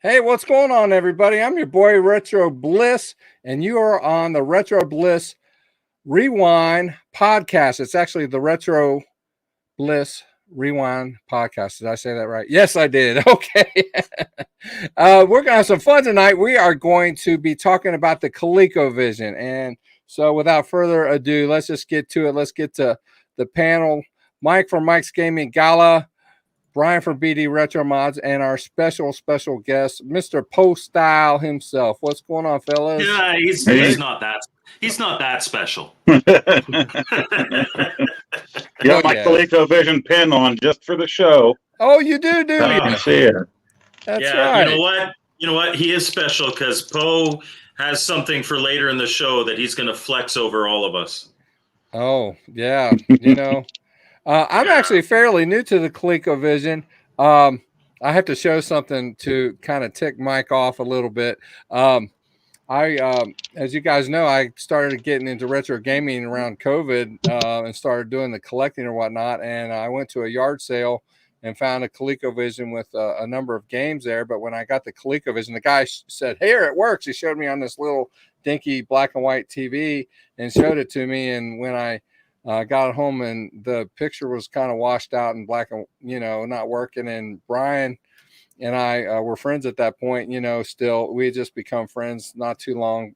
Hey, what's going on, everybody? I'm your boy Retro Bliss, and you are on the Retro Bliss Rewind podcast. It's actually the Retro Bliss Rewind podcast. Did I say that right? Yes, I did. Okay. We're going to have some fun tonight. We are going to be talking about the ColecoVision. And so without further ado, let's just get to it. Let's get to the panel. Mike from Mike's Gaming Gala, Brian from BD Retro Mods, and our special guest, Mr. Post Style himself. What's going on, fellas? Yeah, he's not that special. Got my ColecoVision pin on just for the show. Oh, you do You you? can see it. That's right. You know what? He is special because Poe has something for later in the show that he's going to flex over all of us. Oh, yeah. I'm actually fairly new to the ColecoVision. I have to show something to kind of tick Mike off a little bit. As you guys know, I started getting into retro gaming around COVID and started doing the collecting or whatnot. And I went to a yard sale and found a ColecoVision with a number of games there. But when I got the ColecoVision, the guy said, "Here, it works." He showed me on this little dinky black and white TV and showed it to me. And when I got home and the picture was kind of washed out and black and, not working. And Brian and I were friends at that point, still, we had just become friends not too long.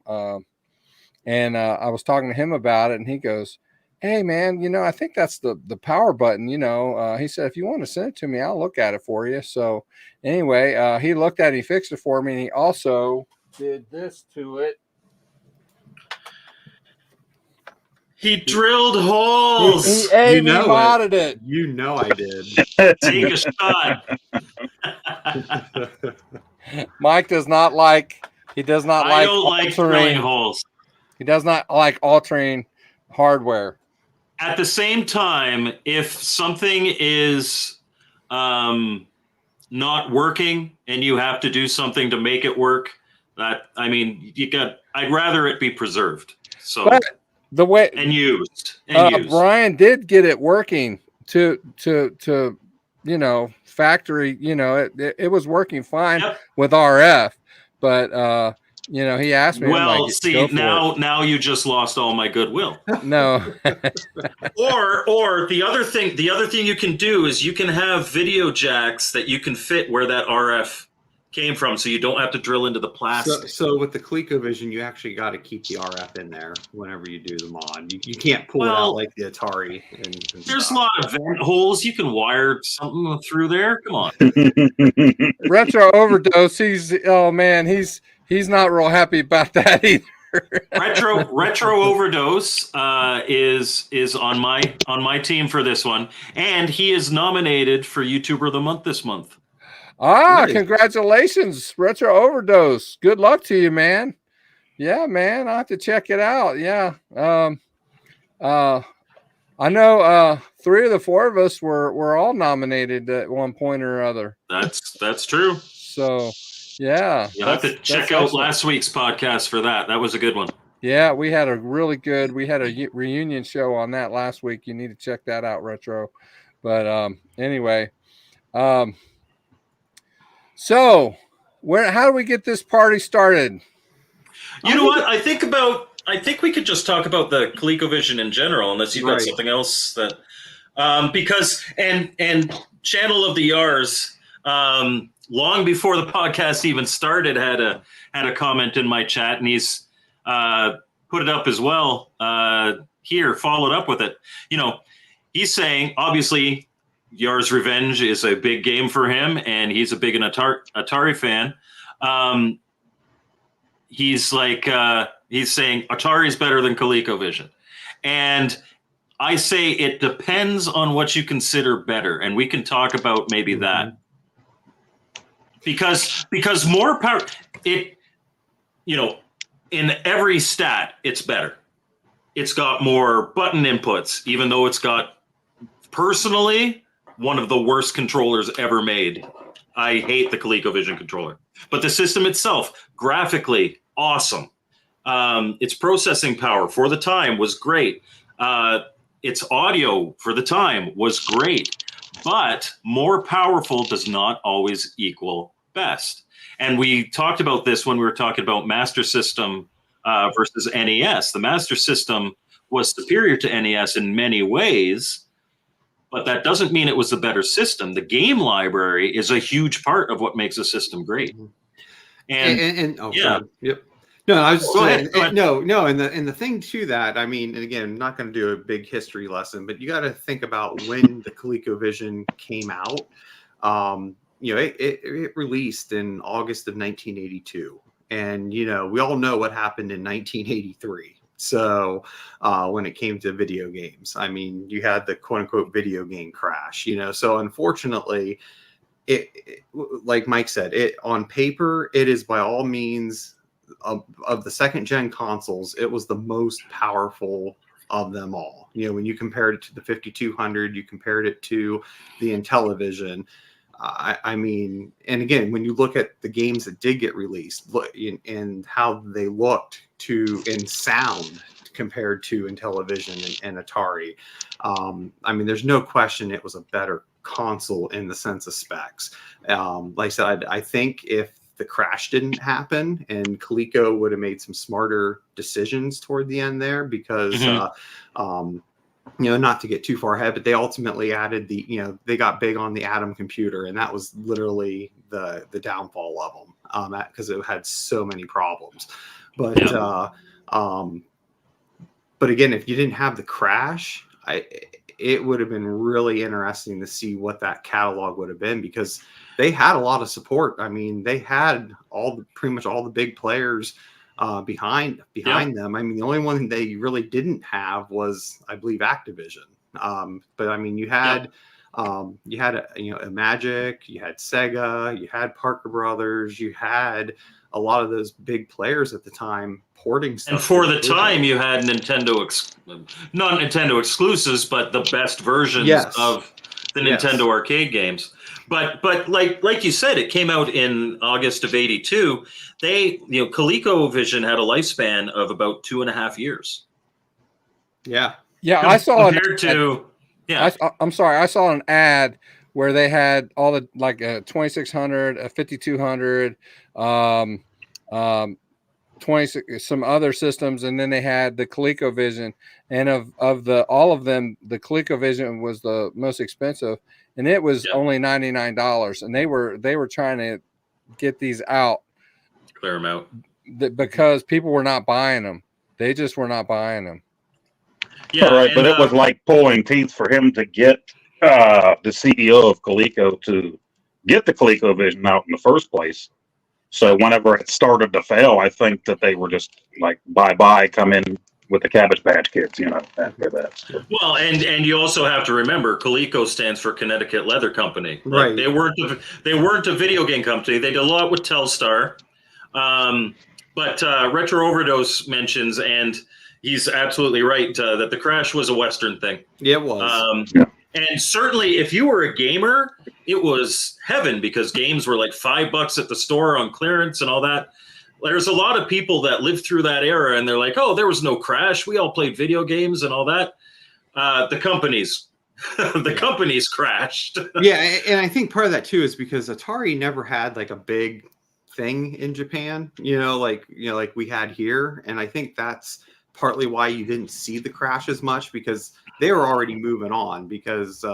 And I was talking to him about it and he goes, "Hey man, I think that's the power button, he said, if you want to send it to me, I'll look at it for you." So anyway, he looked at it, he fixed it for me. And he also did this to it. He drilled holes. He modded it. You know I did. Take a shot. Mike does not like. He does not I like. don't like drilling holes. He does not like altering hardware. At the same time, if something is not working and you have to do something to make it work, I'd rather it be preserved. So. But the way and used. Brian did get it working to factory, it was working fine with RF, but he asked me, well, see, now you just lost all my goodwill. No. or the other thing you can do is you can have video jacks that you can fit where that RF came from, so you don't have to drill into the plastic. So with the ColecoVision, you actually got to keep the RF in there whenever you do the mod. You can't pull it out like the Atari. And there's stuff. a lot of vent holes. You can wire something through there. Come on. Retro Overdose. He's not real happy about that either. Retro Overdose is on my team for this one, and he is nominated for YouTuber of the Month this month. Nice. Congratulations, Retro Overdose. Good luck to you, man. Yeah, man. I'll have to check it out. Yeah. I know 3 of the 4 of us were all nominated at one point or other. That's true. So yeah. You'll have to check out last week's podcast for that. That was a good one. Yeah, we had a reunion show on that last week. You need to check that out, Retro. But anyway. So, how do we get this party started? You know what? I think we could just talk about the ColecoVision in general, unless you've got something else that because Channel of the Yars, long before the podcast even started, had a comment in my chat, and he's put it up as well. Here, followed up with it. He's saying obviously Yars Revenge is a big game for him, and he's a big Atari fan. He's saying Atari is better than ColecoVision. And I say it depends on what you consider better, and we can talk about maybe that. Because more power, in every stat, it's better. It's got more button inputs, even though it's got, personally, one of the worst controllers ever made. I hate the ColecoVision controller. But the system itself, graphically, awesome. Its processing power for the time was great. Its audio for the time was great. But more powerful does not always equal best. And we talked about this when we were talking about Master System versus NES. The Master System was superior to NES in many ways, but that doesn't mean it was a better system. The game library is a huge part of what makes a system great. And oh, yeah, yep. No, I was just Go saying, ahead. no, and the thing to that, I mean, and again, I'm not going to do a big history lesson, but you got to think about when the ColecoVision came out. You know, it released in August of 1982, and you know, we all know what happened in 1983. So when it came to video games, I mean, you had the quote unquote video game crash, you know, so unfortunately, it like Mike said, it on paper, it is by all means of the second gen consoles, it was the most powerful of them all. You know, when you compared it to the 5200, you compared it to the Intellivision. I mean, and again, when you look at the games that did get released, look and how they looked to in sound compared to Intellivision and Atari, I mean, there's no question it was a better console in the sense of specs. Like I said, I think if the crash didn't happen and Coleco would have made some smarter decisions toward the end there, because you know, not to get too far ahead, but they ultimately added the, you know, they got big on the Atom computer, and that was literally the downfall of them, because it had so many problems. But but again, if you didn't have the crash, it would have been really interesting to see what that catalog would have been, because they had a lot of support. I mean, they had pretty much all the big players behind them. I mean, the only one they really didn't have was, I believe, Activision. But I mean, you had you know, a Magic, you had Sega, you had Parker Brothers, you had a lot of those big players at the time porting stuff. And for the time, you had not Nintendo exclusives, but the best versions of the Nintendo arcade games. But like you said, it came out in August of '82. ColecoVision had a lifespan of about 2.5 years. Yeah, I saw compared to I'm sorry, I saw an ad where they had all the like a 2600, a 5200, 26 some other systems, and then they had the ColecoVision, and of all of them, the ColecoVision was the most expensive, and it was only $99, and they were trying to get these out, clear them out, because people were not buying them. They just were not buying them. Yeah, all right, but it was like pulling teeth for him to get the CEO of Coleco to get the ColecoVision out in the first place. So whenever it started to fail, I think that they were just like, bye-bye, come in with the Cabbage Patch Kids, you know, after that. Well, and you also have to remember, Coleco stands for Connecticut Leather Company. Right. They weren't a video game company. They did a lot with Telstar. But Retro Overdose mentions, and he's absolutely right, that the crash was a Western thing. Yeah, it was. And certainly, if you were a gamer, it was heaven, because games were like $5 at the store on clearance and all that. There's a lot of people that lived through that era, and they're like, "Oh, there was no crash. We all played video games and all that." The companies crashed. Yeah, and I think part of that too is because Atari never had like a big thing in Japan, like we had here, and I think that's partly why you didn't see the crash as much, because they were already moving on. Because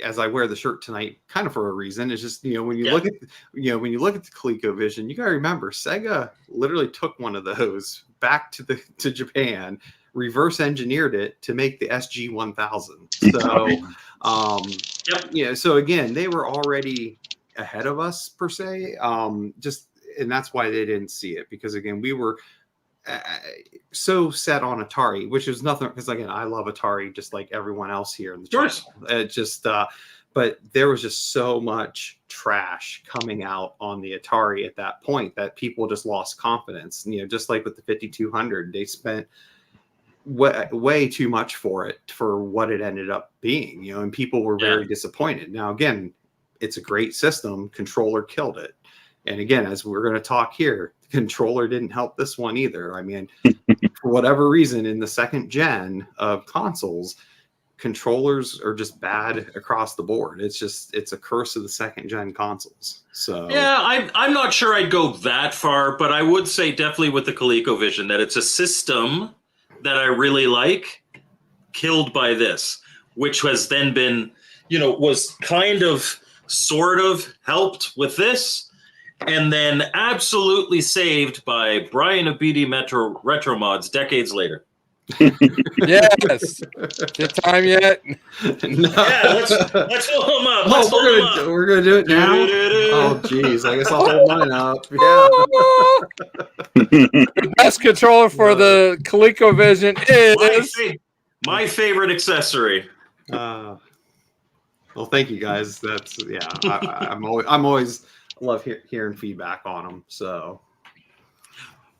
as I wear the shirt tonight, kind of for a reason, it's just when you look at the ColecoVision, you got to remember Sega literally took one of those back to Japan, reverse engineered it to make the SG-1000. So so again, they were already ahead of us per se, and that's why they didn't see it, because again, we were so set on Atari, which is nothing, because again, I love Atari just like everyone else here in the channel. But there was just so much trash coming out on the Atari at that point that people just lost confidence. Just like with the 5200, they spent way too much for what it ended up being, and people were very disappointed. Now, again, it's a great system. Controller killed it. And again, as we're going to talk here, the controller didn't help this one either. I mean, for whatever reason, in the second gen of consoles, controllers are just bad across the board. It's a curse of the second gen consoles. So yeah, I'm not sure I'd go that far, but I would say definitely with the ColecoVision that it's a system that I really like, killed by this, which has then been, was kind of sort of helped with this, and then absolutely saved by Brian Abidi Retro Mods decades later. Yes. Is it time yet? No. Yeah, let's hold them up. We're gonna do it now. Oh geez, I guess I'll hold mine up. Yeah. The best controller for the ColecoVision is my favorite accessory. Well, thank you guys. That's I'm always love hearing feedback on them. So.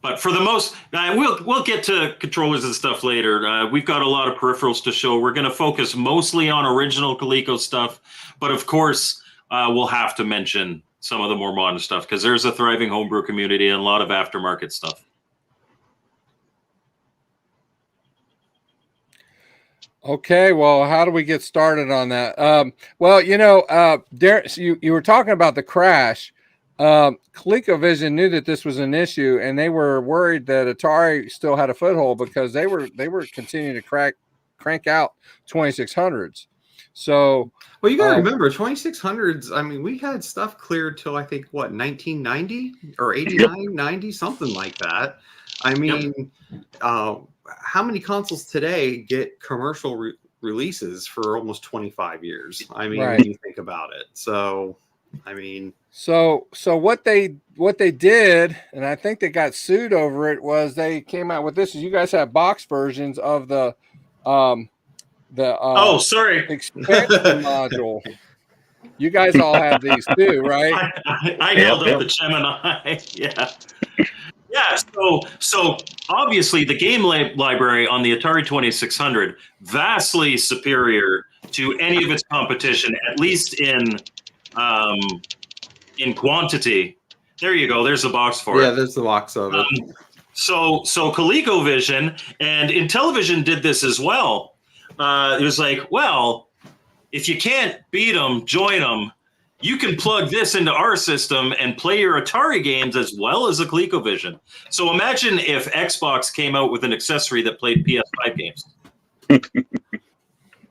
But for the most, we'll get to controllers and stuff later. We've got a lot of peripherals to show. We're going to focus mostly on original Coleco stuff, but of course, we'll have to mention some of the more modern stuff because there's a thriving homebrew community and a lot of aftermarket stuff. Okay, well, how do we get started on that? Well, Darren, you were talking about the crash. ColecoVision knew that this was an issue, and they were worried that Atari still had a foothold because they were continuing to crank out 2600s. So, well, you got to remember 2600s. I mean, we had stuff cleared till I think 1990 or 89, 90, something like that. I mean, how many consoles today get commercial releases for almost 25 years? I mean, when you think about it. So, I mean. So what they did, and I think they got sued over it, was they came out with this. You guys have box versions of the expansion module. You guys all have these too, right? I held up the Gemini. Yeah. So obviously the game library on the Atari 2600 vastly superior to any of its competition, at least in quantity. There you go. There's the box for it. Yeah, there's the box of it. So ColecoVision and Intellivision did this as well. It was like, well, if you can't beat them, join them. You can plug this into our system and play your Atari games as well as a ColecoVision. So imagine if Xbox came out with an accessory that played PS5 games.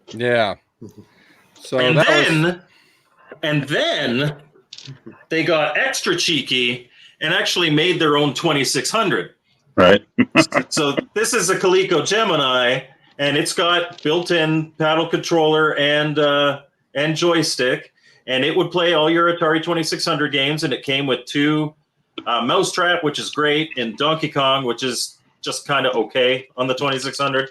Yeah. So and then they got extra cheeky and actually made their own 2600. Right. So this is a Coleco Gemini, and it's got built-in paddle controller and joystick, and it would play all your Atari 2600 games, and it came with two Mousetrap, which is great, and Donkey Kong, which is just kind of okay on the 2600.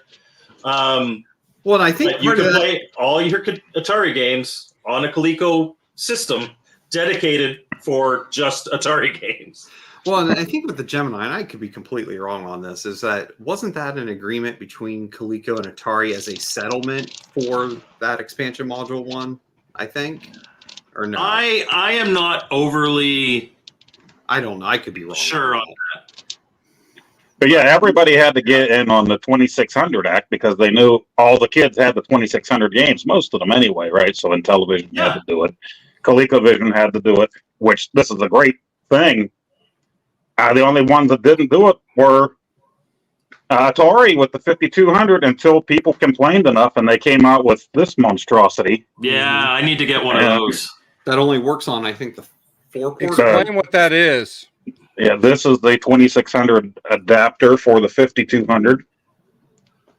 Well, I think you can play all your Atari games on a Coleco system dedicated for just Atari games. Well, and I think with the Gemini, and I could be completely wrong on this, is that wasn't that an agreement between Coleco and Atari as a settlement for that expansion module one, I think? Or no? I am not overly... I don't know. I could be wrong. Sure on that. But yeah, everybody had to get in on the 2600 act because they knew all the kids had the 2600 games, most of them anyway, right? So Intellivision had to do it. ColecoVision had to do it, which this is a great thing. The only ones that didn't do it were Atari with the 5200 until people complained enough and they came out with this monstrosity. Yeah, I need to get one of those. That only works on, I think, the 4-port. Explain what that is. Yeah, this is the 2600 adapter for the 5200.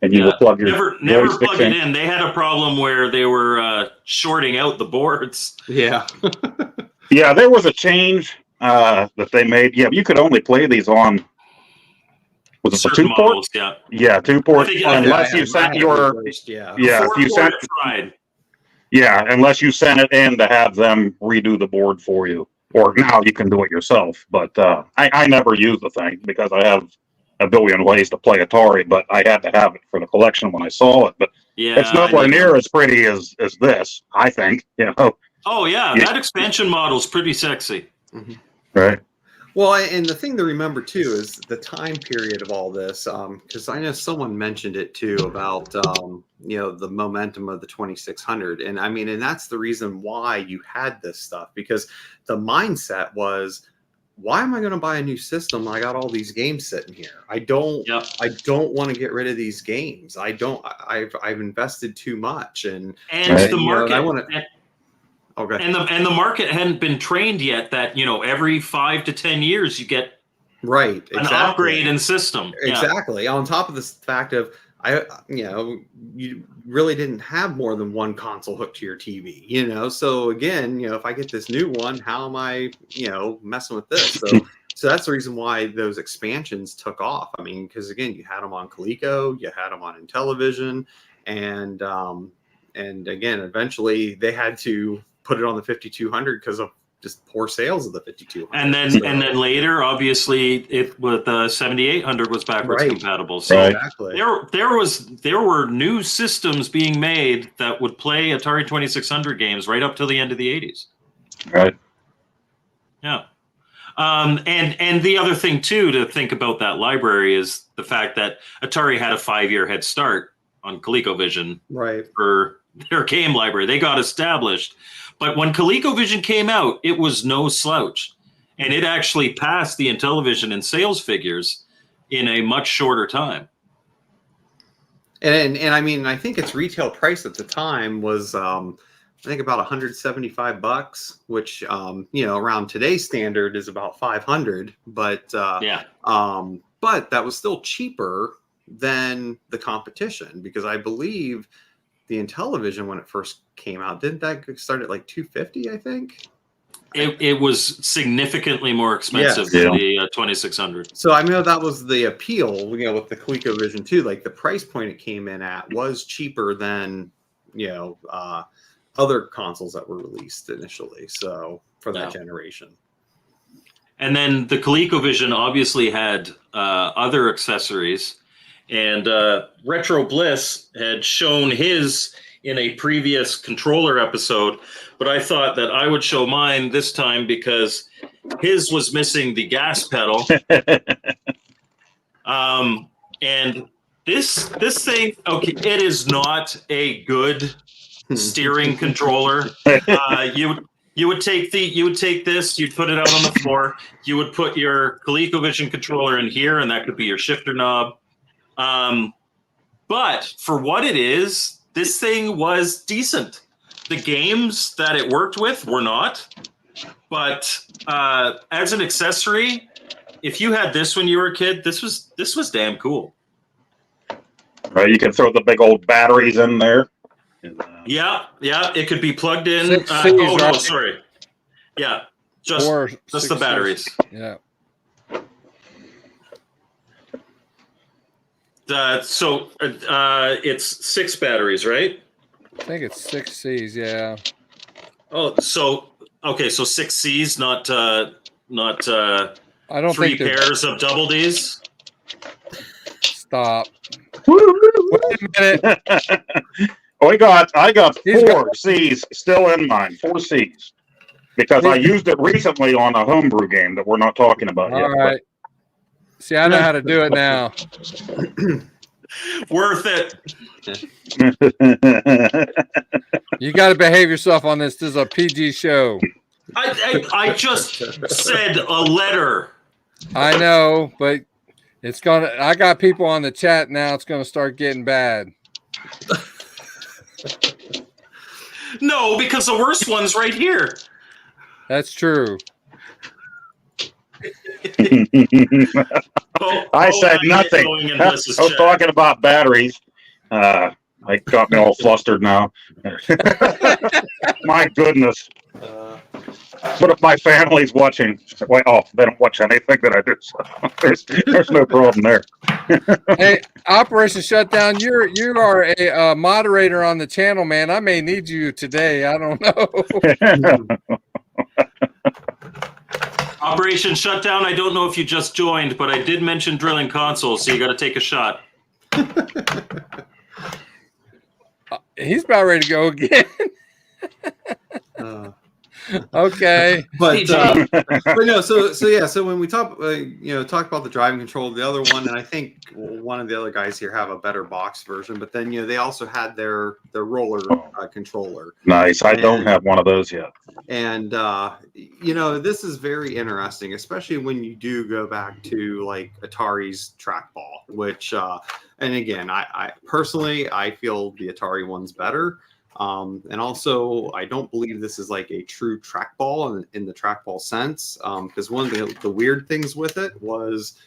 And you will plug your never plug it in. They had a problem where they were shorting out the boards. Yeah. Yeah, there was a change that they made. Yeah, you could only play these on. Was it a 2-port? Yeah. Yeah, 2-port. Unless you sent your. Yeah, if you sent. Yeah, unless you sent it in to have them redo the board for you, or now you can do it yourself. But I never use the thing because I have a billion ways to play Atari, but I had to have it for the collection when I saw it. But it's nowhere near as pretty as this, I think. You know. Oh yeah, that expansion model is pretty sexy. Right. Well, and the thing to remember too is the time period of all this, because I know someone mentioned it too about the momentum of the 2600, and I mean, and that's the reason why you had this stuff, because the mindset was, why am I going to buy a new system? I got all these games sitting here. I don't want to get rid of these games. I've invested too much, and the market. I want to. Okay. And the market hadn't been trained yet that, every 5 to 10 years you get an upgrade in system. Exactly. On top of this fact of, you really didn't have more than one console hooked to your TV, so again, if I get this new one, how am I, messing with this? So that's the reason why those expansions took off. I mean, because again, you had them on Coleco, you had them on Intellivision, and again, eventually they had to put it on the 5200 because of just poor sales of the 5200. And then later, obviously, it with the 7800 was backwards compatible. So exactly. there were new systems being made that would play Atari 2600 games right up till the end of the 80s. Right. Yeah. And the other thing too to think about that library is the fact that Atari had a 5-year head start on ColecoVision for their game library. They got established. But when ColecoVision came out, it was no slouch. And it actually passed the Intellivision in sales figures in a much shorter time. And I mean, I think its retail price at the time was, I think about $175, which, around today's standard is about 500. But but that was still cheaper than the competition, because I believe the Intellivision, when it first came out, didn't that start at like $250? I think it was significantly more expensive than the 2600. So I know that was the appeal, with the ColecoVision too. Like the price point it came in at was cheaper than other consoles that were released initially. So for that generation. And then the ColecoVision obviously had other accessories. And Retro Bliss had shown his in a previous controller episode, but I thought that I would show mine this time because his was missing the gas pedal. And this thing, okay, it is not a good steering controller. You would take this, you'd put it out on the floor, you would put your ColecoVision controller in here, and that could be your shifter knob. But for what it is, this thing was decent. The games that it worked with were not. But as an accessory, if you had this when you were a kid, this was damn cool. Right, you can throw the big old batteries in there. Yeah, it could be plugged in. Right? Sorry. Yeah, just the batteries. Yeah. So it's 6 batteries, right? I think it's 6 C's, yeah. Oh, so 6 C's, not I don't 3 think pairs of double D's. Stop. Wait a minute. I got 4 C's still in mine. 4 C's. Because I used it recently on a homebrew game that we're not talking about yet. All right. See, I know how to do it now. Worth it. You got to behave yourself on this. This is a PG show. I just said a letter. I know, but it's gonna. I got people on the chat now. It's gonna start getting bad. No, because the worst one's right here. That's true. I said nothing. I was talking about batteries. I got me all flustered now. My goodness. What if my family's watching? Well, they don't watch anything that I do. So there's no problem there. Hey, Operation Shutdown, you are a moderator on the channel, man. I may need you today. I don't know. Operation Shutdown, I don't know if you just joined, but I did mention drilling consoles, so you got to take a shot. He's about ready to go again. Okay. but no, so when we talk talk about the driving control, the other one, and I think one of the other guys here have a better box version, but then they also had their roller controller. Nice. I don't have one of those yet. And this is very interesting, especially when you do go back to like Atari's trackball, which and again, I personally I feel the Atari one's better. And also, I don't believe this is like a true trackball in the trackball sense, because one of the weird things with it was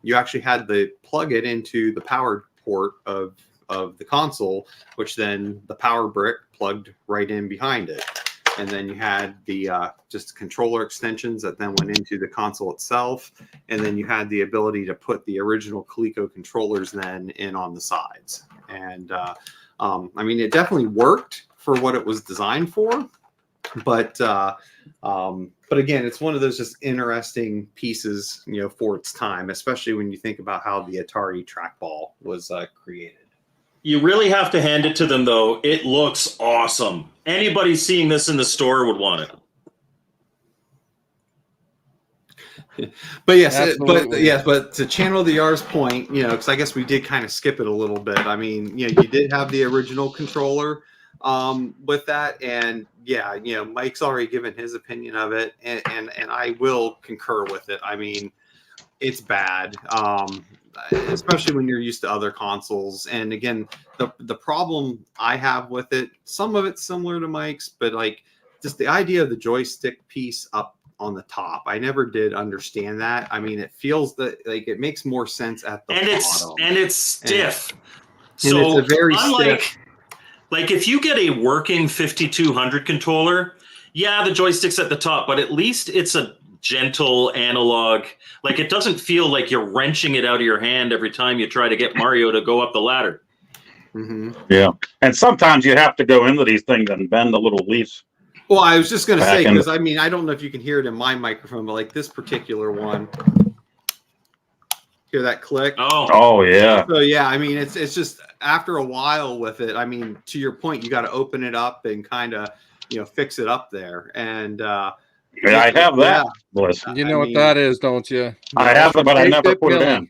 you actually had to plug it into the power port of the console, which then the power brick plugged right in behind it. And then you had the just controller extensions that then went into the console itself. And then you had the ability to put the original Coleco controllers then in on the sides. And I mean, it definitely worked for what it was designed for, but again, it's one of those just interesting pieces, for its time, especially when you think about how the Atari trackball was created. You really have to hand it to them, though. It looks awesome. Anybody seeing this in the store would want it. But yes, Absolutely. but to channel the R's point, because I guess we did kind of skip it a little bit. I mean, you did have the original controller with that, and Mike's already given his opinion of it, and I will concur with it. I mean, it's bad. Especially when you're used to other consoles. And again, the problem I have with it, some of it's similar to Mike's, but like just the idea of the joystick piece up on the top, I never did understand that. I mean, it feels that like it makes more sense at the bottom. And it's stiff. So it's a very stiff. Like if you get a working 5200 controller, the joystick's at the top, but at least it's a gentle analog. Like it doesn't feel like you're wrenching it out of your hand every time you try to get Mario to go up the ladder. Mm-hmm. Yeah, and sometimes you have to go into these things and bend the little leaves. Well, I was just going to say, because I mean, I don't know if you can hear it in my microphone, but like this particular one, hear that click? Oh yeah. So I mean, it's just after a while with it. I mean, to your point, you got to open it up and kind of fix it up there. And I have that. Yeah. You know what that is, don't you? I have it, but I never put it in.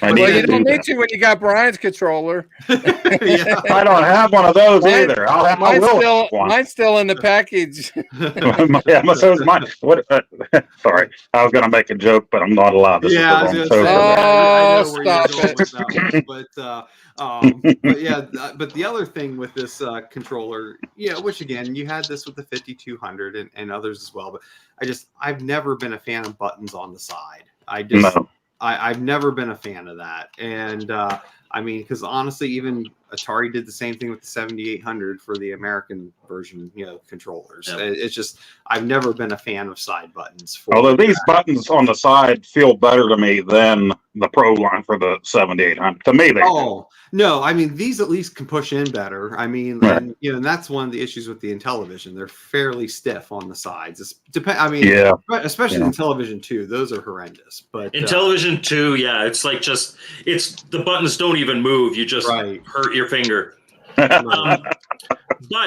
Well, you don't need to when you got Brian's controller. I don't have one of those either. I'll have one. Mine's still in the package. So is mine. Sorry, I was going to make a joke, but I'm not allowed to. I know where stop you're going with that one, but the other thing with this controller, which again, you had this with the 5200 and others as well, but I've never been a fan of buttons on the side. I've never been a fan of that. And I mean, because honestly, even Atari did the same thing with the 7800 for the American version, controllers. Yep. It's just, I've never been a fan of side buttons. Although these buttons on the side feel better to me than the Pro line for the 7800. To me, they do. No, I mean, these at least can push in better. I mean, right. and that's one of the issues with the Intellivision. They're fairly stiff on the sides. Especially in Intellivision 2, those are horrendous. But Intellivision 2, it's like it's the buttons don't even move. You just hurt your finger. But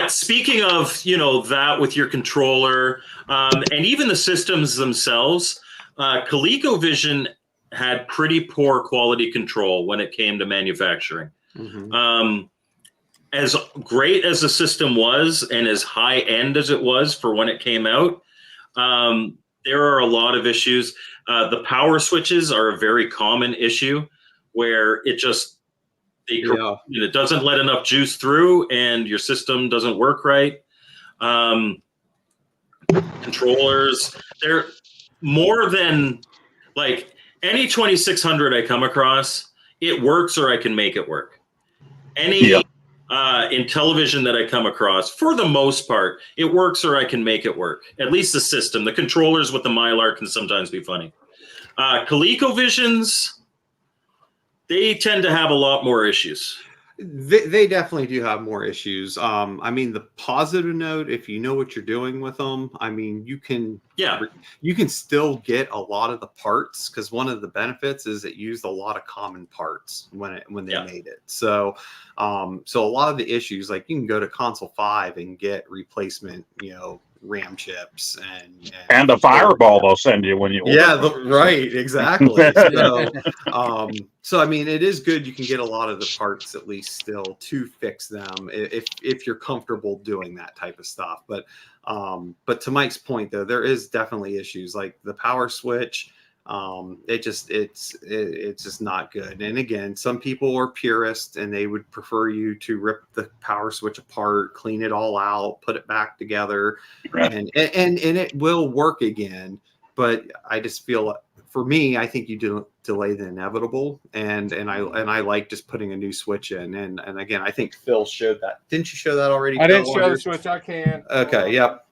speaking of, that with your controller, and even the systems themselves, ColecoVision had pretty poor quality control when it came to manufacturing. Mm-hmm. As great as the system was and as high end as it was for when it came out, there are a lot of issues. The power switches are a very common issue where it it doesn't let enough juice through and your system doesn't work right. Controllers, they're more than like any 2600 I come across, it works or I can make it work. Any Intellivision that I come across, for the most part, it works or I can make it work. At least the system. The controllers with the Mylar can sometimes be funny. ColecoVisions, they tend to have a lot more issues. They definitely do have more issues. I mean, the positive note, if you know what you're doing with them, I mean, you can still get a lot of the parts, because one of the benefits is it used a lot of common parts when they made it. So so a lot of the issues, like you can go to console 5 and get replacement, RAM chips and a fireball they'll send you when you order. right, exactly. So I mean, it is good you can get a lot of the parts at least still to fix them if you're comfortable doing that type of stuff. But to Mike's point, though, there is definitely issues like the power switch. It's just not good. And again, some people are purists and they would prefer you to rip the power switch apart, clean it all out, put it back together, and it will work again. But I just feel, for me, I think you do delay the inevitable, and I like just putting a new switch in. And again, I think Phil showed that. Didn't you show that already? I didn't show the switch. I can. Okay. Yep.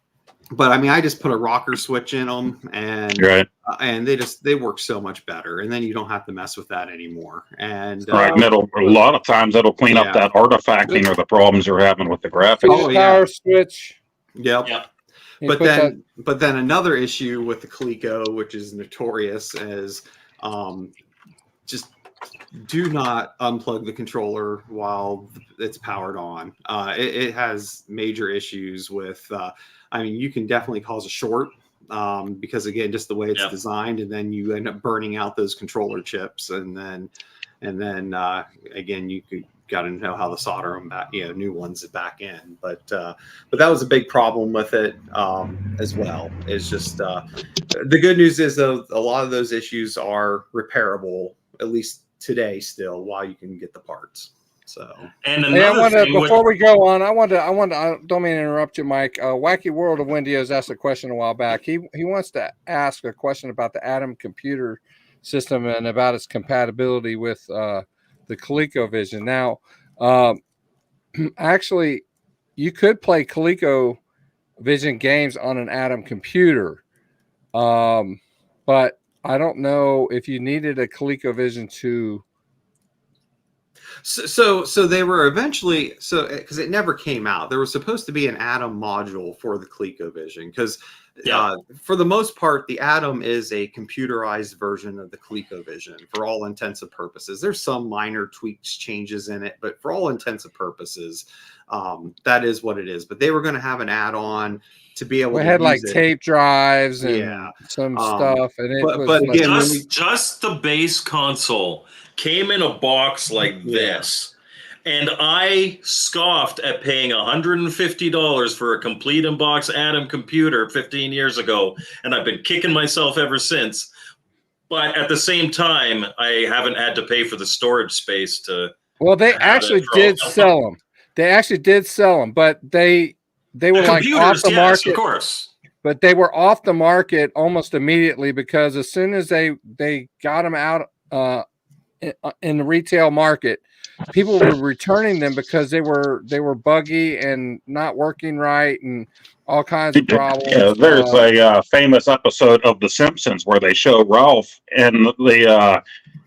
But I mean, I just put a rocker switch in them, and they work so much better. And then you don't have to mess with that anymore. And and a lot of times it'll clean up that artifacting or the problems you're having with the graphics. Power switch. Yep. But then another issue with the Coleco, which is notorious, is just do not unplug the controller while it's powered on. It has major issues with. I mean, you can definitely cause a short because, again, just the way it's designed, and then you end up burning out those controller chips, and then again, you got to know how to solder them back, new ones back in. But that was a big problem with it as well. It's just the good news is, though, a lot of those issues are repairable, at least today, still, while you can get the parts. So, and another thing before we go on, I don't mean to interrupt you, Mike. Wacky World of Windows asked a question a while back. He wants to ask a question about the Atom computer system and about its compatibility with the ColecoVision. Now, actually, you could play ColecoVision games on an Atom computer, but I don't know if you needed a ColecoVision to. So they were eventually, because it never came out. There was supposed to be an Atom module for the ColecoVision, because for the most part, the Atom is a computerized version of the ColecoVision for all intents and purposes. There's some minor tweaks, changes in it, but for all intents and purposes, that is what it is. But they were going to have an add-on to be able to had use like it. tape drives and some stuff, and it but again, just the base console came in a box like this, and I scoffed at paying $150 for a complete in-box Atom computer 15 years ago, and I've been kicking myself ever since. But at the same time, I haven't had to pay for the storage space to. Well, they actually did sell them. They actually did sell them, but they were like off the market. Of course. But they were off the market almost immediately, because as soon as they got them out in the retail market, people were returning them because they were buggy and not working right and all kinds of problems. Yeah, there's a famous episode of The Simpsons where they show Ralph in the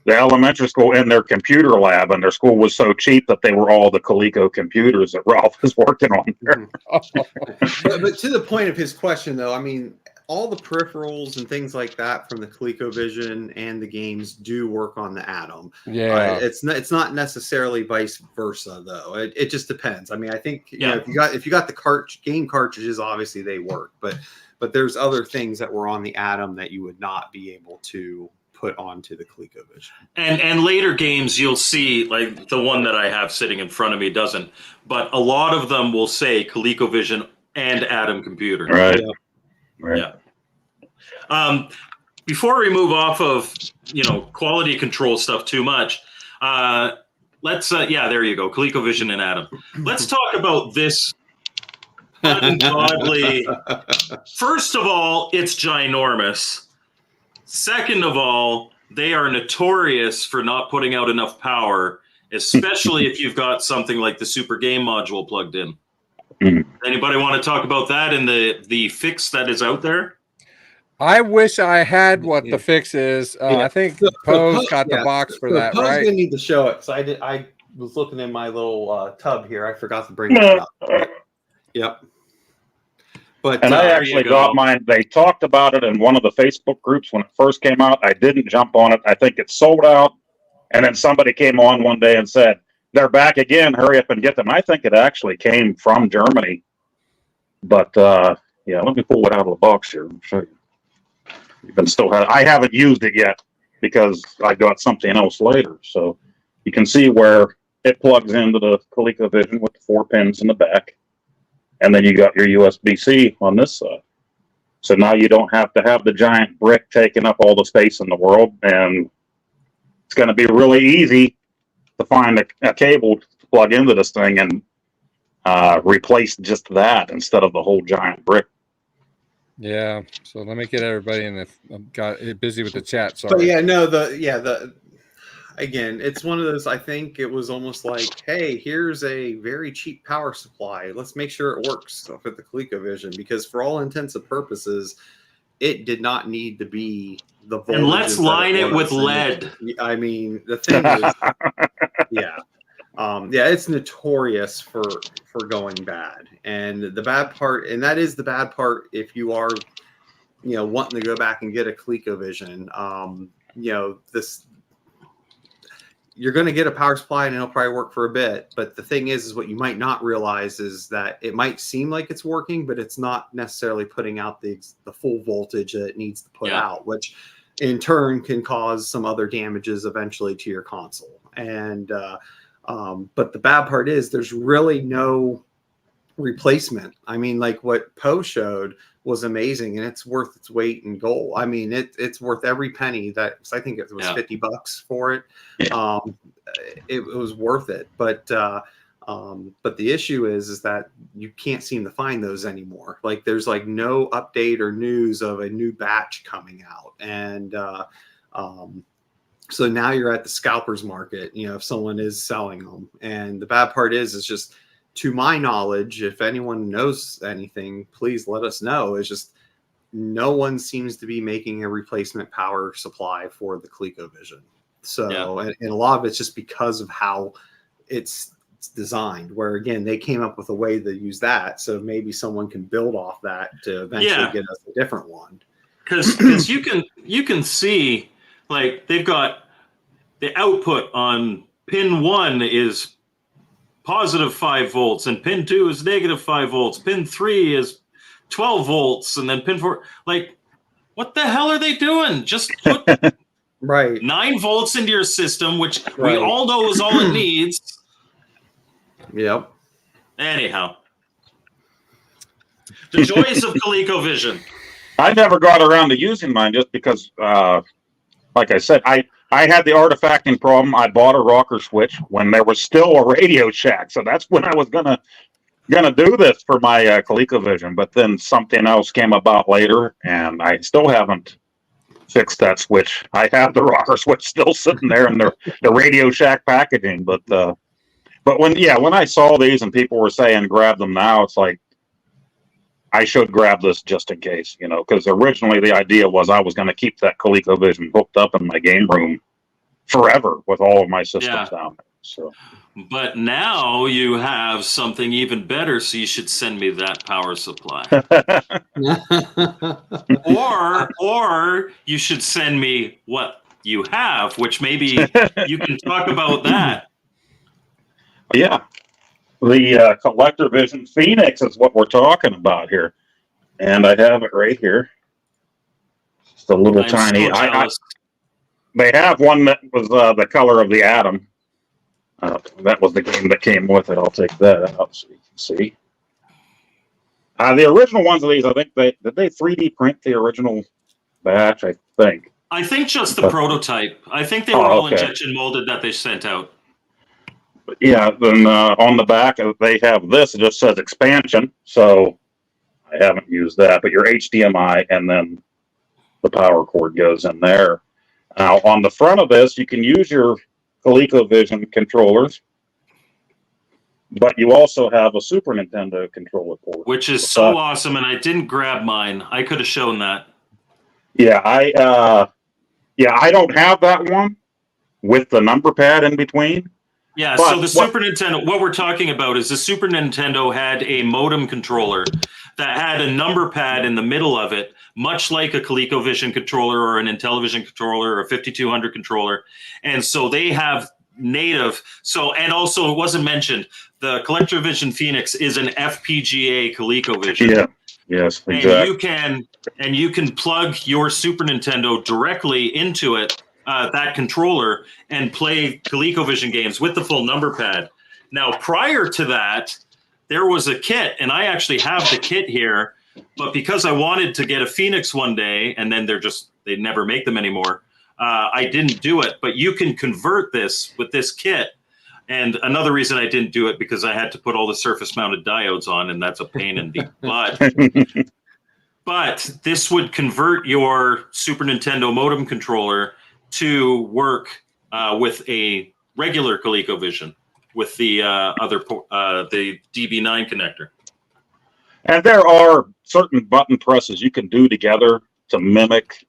elementary school in their computer lab, and their school was so cheap that they were all the Coleco computers that Ralph was working on there. But to the point of his question, though, I mean, all the peripherals and things like that from the ColecoVision and the games do work on the Atom. Yeah, it's not necessarily vice versa, though. It just depends. I mean, I think if you got the game cartridges, obviously they work, but there's other things that were on the Atom that you would not be able to put onto the ColecoVision. And later games, you'll see, like the one that I have sitting in front of me doesn't, but a lot of them will say ColecoVision and Atom computer. Right. Yeah. Before we move off of quality control stuff too much, let's there you go, ColecoVision and Atom. Let's talk about this ungodly. First of all, it's ginormous. Second of all, they are notorious for not putting out enough power, especially if you've got something like the Super Game module plugged in. Anybody want to talk about that and the fix that is out there? I wish I had what the fix is. I think Poe's got the box for that, Poe's right? gonna need to show it. So I was looking in my little tub here. I forgot to bring that up. Yep. But and I actually got mine. They talked about it in one of the Facebook groups when it first came out. I didn't jump on it. I think it sold out. And then somebody came on one day and said, they're back again. Hurry up and get them. I think it actually came from Germany. But yeah, let me pull it out of the box here and show you. I haven't used it yet because I got something else later. So you can see where it plugs into the ColecoVision with the 4 pins in the back. And then you got your USB-C on this side. So now you don't have to have the giant brick taking up all the space in the world. And it's going to be really easy to find a cable to plug into this thing and replace just that instead of the whole giant brick. Yeah. So let me get everybody in. Got busy with the chat. Sorry. But yeah, no, again, it's one of those, I think it was almost like, hey, here's a very cheap power supply. Let's make sure it works with the ColecoVision, because for all intents and purposes, it did not need to be the voltage. And let's line it with lead. I mean, the thing is, it's notorious for going bad. And the bad part, and that is the bad part if you are, wanting to go back and get a ColecoVision, you're going to get a power supply and it'll probably work for a bit. But the thing is what you might not realize is that it might seem like it's working, but it's not necessarily putting out the full voltage that it needs to put out, which in turn can cause some other damages eventually to your console. And, but the bad part is there's really no replacement. I mean, like what Poe showed was amazing, and it's worth its weight in gold. I mean, it's worth every penny. I think it was $50 for it. It was worth it. But the issue is that you can't seem to find those anymore. Like there's like no update or news of a new batch coming out, and so now you're at the scalpers market. If someone is selling them, and the bad part is just, to my knowledge, if anyone knows anything, please let us know. It's just no one seems to be making a replacement power supply for the ColecoVision. So, and a lot of it's just because of how it's designed, where again, they came up with a way to use that. So maybe someone can build off that to eventually get us a different one. Because you can see, like, they've got the output on pin 1 is positive 5 volts, and pin 2 is negative 5 volts. Pin 3 is 12 volts, and then pin 4. Like, what the hell are they doing? Just put 9 volts into your system, which we all know is all it needs. Yep. Anyhow, the joys of ColecoVision. I never got around to using mine just because, like I said, I had the artifacting problem. I bought a rocker switch when there was still a Radio Shack, so that's when I was gonna do this for my ColecoVision. But then something else came about later, and I still haven't fixed that switch. I have the rocker switch still sitting there in the Radio Shack packaging. But when I saw these and people were saying grab them now, it's like I should grab this just in case, because originally the idea was I was going to keep that ColecoVision hooked up in my game room forever with all of my systems down there. So, but now you have something even better, so you should send me that power supply. or you should send me what you have, which maybe you can talk about that. Yeah. The ColecoVision Phoenix is what we're talking about here. And I have it right here. Just a little tiny. They have one that was the color of the atom. That was the game that came with it. I'll take that out so you can see. The original ones of these, I think did they 3D print the original batch? I think. I think just the prototype. I think they were all injection molded that they sent out. Yeah, then on the back they have this. It just says expansion, so I haven't used that. But your HDMI and then the power cord goes in there. Now on the front of this, you can use your ColecoVision controllers, but you also have a Super Nintendo controller port, which is so awesome. And I didn't grab mine. I could have shown that. Yeah, I don't have that one with the number pad in between. Yeah, so the Super Nintendo, what we're talking about is the Super Nintendo had a modem controller that had a number pad in the middle of it, much like a ColecoVision controller or an Intellivision controller or a 5200 controller. And so they have native, and also it wasn't mentioned, the ColecoVision Phoenix is an FPGA ColecoVision. Yeah, yes, exactly. And you can plug your Super Nintendo directly into it, that controller, and play ColecoVision games with the full number pad. Now, prior to that, there was a kit, and I actually have the kit here, but because I wanted to get a Phoenix one day, and then they never make them anymore, I didn't do it. But you can convert this with this kit. And another reason I didn't do it, because I had to put all the surface-mounted diodes on, and that's a pain in the butt. But this would convert your Super Nintendo modem controller to work with a regular ColecoVision with the the DB9 connector. And there are certain button presses you can do together to mimic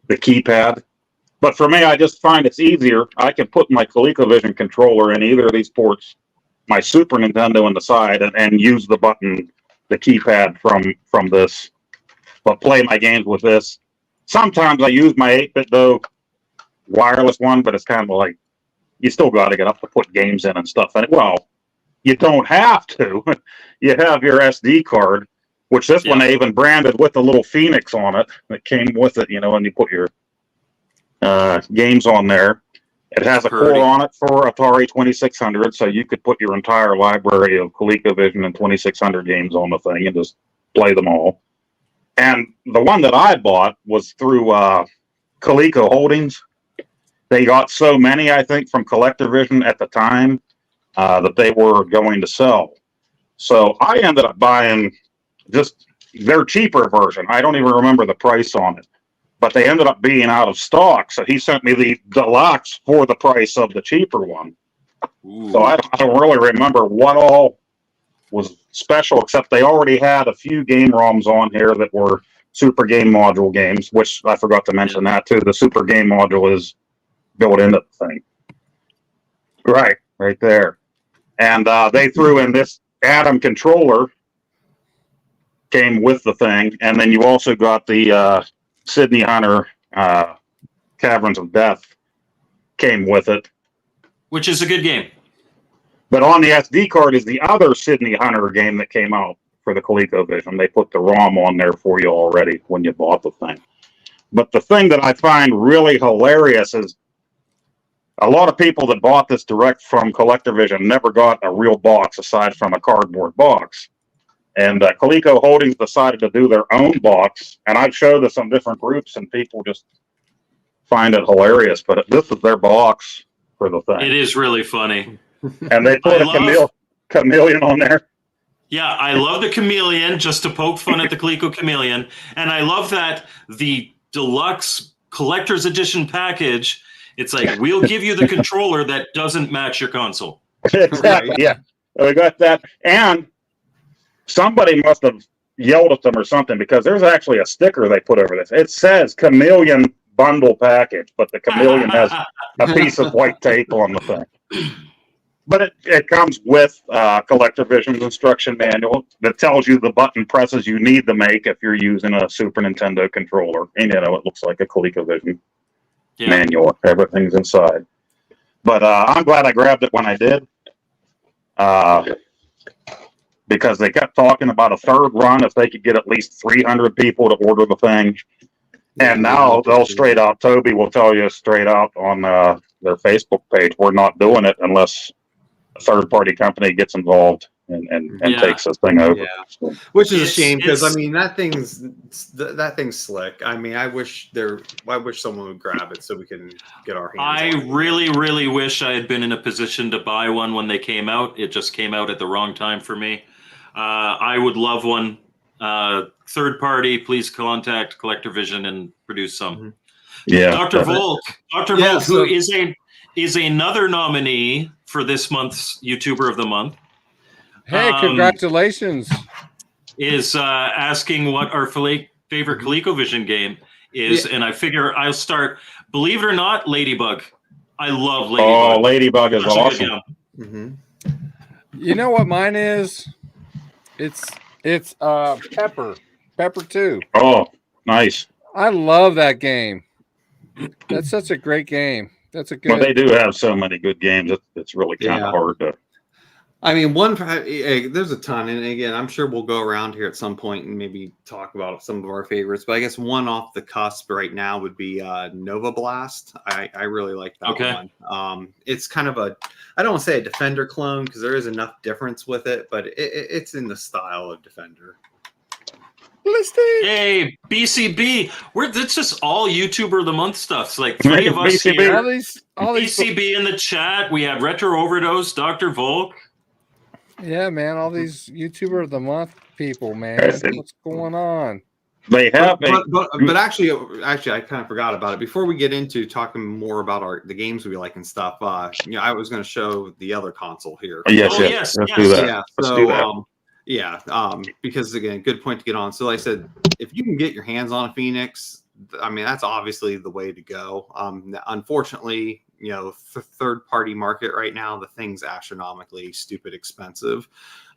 the keypad. But for me, I just find it's easier. I can put my ColecoVision controller in either of these ports, my Super Nintendo in the side, and use the keypad from this, but play my games with this. Sometimes I use my 8-bit though wireless one, but it's kind of like you still got to get up to put games in and stuff. And well, you don't have to. You have your SD card, which this one they even branded with the little Phoenix on it that came with it, and you put your games on there. It has a core on it for Atari 2600, so you could put your entire library of ColecoVision and 2600 games on the thing and just play them all. And the one that I bought was through Coleco Holdings. They got so many, I think, from CollectorVision at the time that they were going to sell. So I ended up buying just their cheaper version. I don't even remember the price on it, but they ended up being out of stock. So he sent me the deluxe for the price of the cheaper one. Ooh. So I don't really remember what all was special, except they already had a few game ROMs on here that were Super Game Module games, which I forgot to mention that too. The Super Game Module is built into the thing. Right there. And they threw in this Atom controller, came with the thing, and then you also got the Sydney Hunter Caverns of Death came with it. Which is a good game. But on the SD card is the other Sydney Hunter game that came out for the ColecoVision. They put the ROM on there for you already when you bought the thing. But the thing that I find really hilarious is a lot of people that bought this direct from CollectorVision never got a real box aside from a cardboard box. And Coleco Holdings decided to do their own box. And I've showed this on different groups, and people just find it hilarious. But this is their box for the thing. It is really funny. And they put a chameleon on there. Yeah, I love the chameleon, just to poke fun at the Coleco chameleon. And I love that the deluxe collector's edition package, it's like, we'll give you the controller that doesn't match your console. Exactly, yeah. We got that. And somebody must have yelled at them or something, because there's actually a sticker they put over this. It says Chameleon Bundle Package, but the chameleon has a piece of white tape on the thing. But it comes with CollectorVision's instruction manual that tells you the button presses you need to make if you're using a Super Nintendo controller. And, it looks like a ColecoVision manual. Everything's inside. But I'm glad I grabbed it when I did. Because they kept talking about a third run if they could get at least 300 people to order the thing. And now they'll straight out, Toby will tell you straight out on their Facebook page, we're not doing it unless a third-party company gets involved and takes this thing over. Yeah. Which is a shame, because that thing's slick. I mean, I wish someone would grab it so we can get our hands on it. I really, really wish I had been in a position to buy one when they came out. It just came out at the wrong time for me. I would love one. Third party, please contact CollectorVision and produce some. Mm-hmm. Yeah, Dr. Volk, who is another nominee for this month's YouTuber of the Month. Hey, congratulations! Is asking what our favorite ColecoVision game is, and I figure I'll start. Believe it or not, Ladybug. I love Ladybug. Oh, Ladybug is awesome. Mm-hmm. You know what mine is? It's Pepper 2. Oh, nice. I love that game. That's such a great game. That's a Well, they good. do have so many good games. It's really kind of hard to. I mean, there's a ton, and again, I'm sure we'll go around here at some point and maybe talk about some of our favorites. But I guess one off the cusp right now would be Nova Blast. I really like that one. It's kind of I don't want to say a Defender clone because there is enough difference with it, but it's in the style of Defender. Hey, BCB. It's just all YouTuber of the month stuff. It's like 3 of us BCB. here. All these BCB in the chat. We have Retro Overdose, Dr. Volk. Yeah, man, all these YouTuber of the month people, man. What's going on? They have, but actually, I kind of forgot about it. Before we get into talking more about the games we like and stuff, I was going to show the other console here. Yes. Let's do that. Yeah, Let's do that. Because again, good point to get on. So like I said, if you can get your hands on a Phoenix, I mean, that's obviously the way to go. Unfortunately, third-party market right now, the thing's astronomically stupid expensive.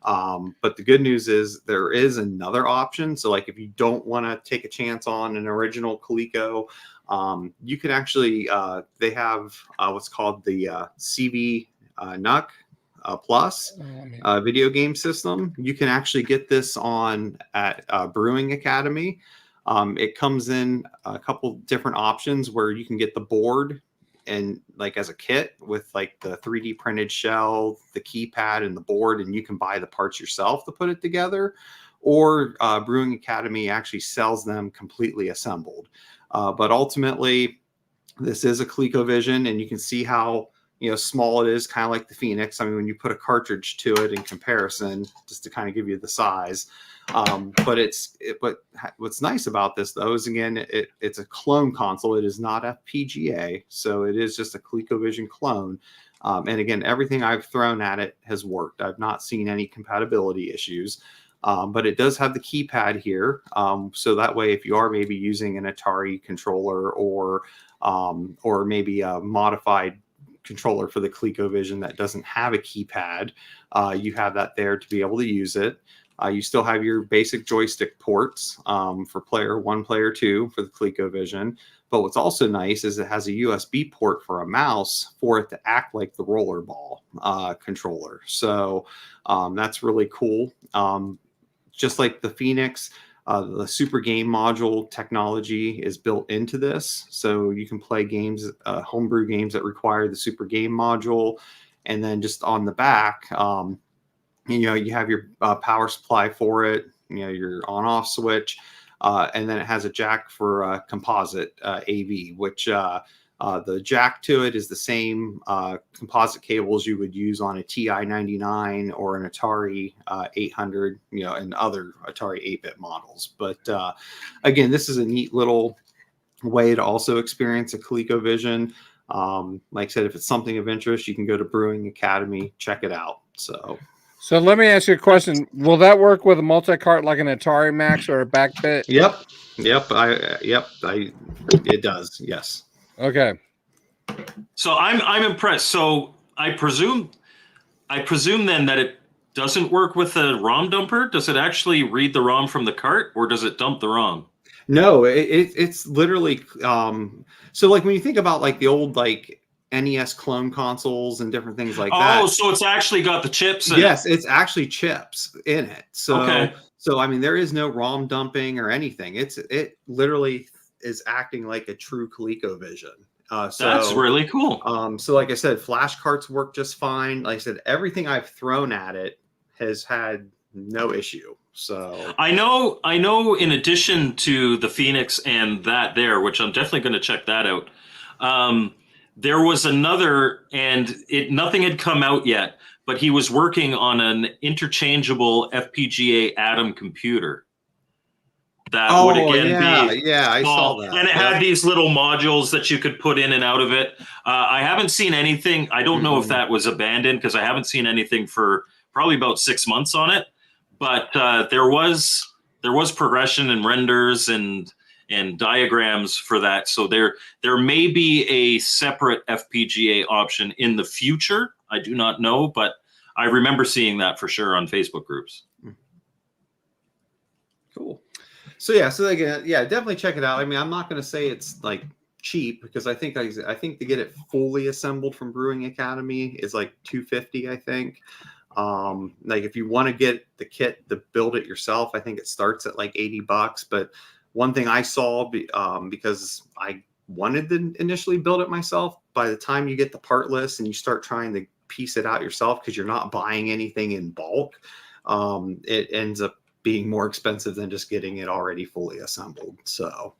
But the good news is there is another option. So like if you don't want to take a chance on an original Coleco, you can actually, they have what's called the CV NUC Plus video game system. You can actually get this at Brewing Academy. It comes in a couple different options where you can get the board and like as a kit with like the 3D printed shell, the keypad and the board, and you can buy the parts yourself to put it together, or Brewing Academy actually sells them completely assembled. But ultimately, this is a ColecoVision, and you can see how small it is, kind of like the Phoenix. I mean, when you put a cartridge to it in comparison, just to kind of give you the size. But what's nice about this though is again, it's a clone console. It is not FPGA, so it is just a ColecoVision clone. And again, everything I've thrown at it has worked. I've not seen any compatibility issues. But it does have the keypad here, so that way, if you are maybe using an Atari controller or maybe a modified controller for the ColecoVision that doesn't have a keypad, you have that there to be able to use it. You still have your basic joystick ports for player 1, player 2 for the ColecoVision. But what's also nice is it has a USB port for a mouse for it to act like the rollerball controller. So that's really cool. Just like the Phoenix, the Super Game Module technology is built into this. So you can play games, homebrew games that require the Super Game Module. And then just on the back, you have your power supply for it, your on-off switch, and then it has a jack for composite AV, which the jack to it is the same composite cables you would use on a TI-99 or an Atari 800, and other Atari 8-bit models. But again, this is a neat little way to also experience a ColecoVision. Like I said, if it's something of interest, you can go to Brewing Academy, check it out. So let me ask you a question. Will that work with a multi-cart like an Atari Max or a backbit? Yep. It does. Yes. Okay. So I'm impressed. So I presume then that it doesn't work with a ROM dumper. Does it actually read the ROM from the cart, or does it dump the ROM? No, it's literally so like when you think about like the old like NES clone consoles and different things like that. Oh, so it's actually got the chips in it. It's actually chips in it. So I mean, there is no ROM dumping or anything. It literally is acting like a true ColecoVision. That's really cool. So like I said, flash carts work just fine. Like I said, everything I've thrown at it has had no issue. So I know in addition to the Phoenix and that there, which I'm definitely going to check that out. There was another, and nothing had come out yet, but he was working on an interchangeable FPGA Atom computer. That would again be I saw that. And it had these little modules that you could put in and out of it. I haven't seen anything. I don't know if that was abandoned because I haven't seen anything for probably about 6 months on it. But there was progression and renders and diagrams for that. So there may be a separate FPGA option in the future. I do not know, but I remember seeing that for sure on Facebook groups. Cool. So again, definitely check it out. I mean, I'm not going to say it's like cheap, because I think to get it fully assembled from Brewing Academy is like $250, I think. Like if you want to get the kit to build it yourself, I think it starts at like $80. But one thing I saw, because I wanted to initially build it myself, by the time you get the part list and you start trying to piece it out yourself, because you're not buying anything in bulk, it ends up being more expensive than just getting it already fully assembled. So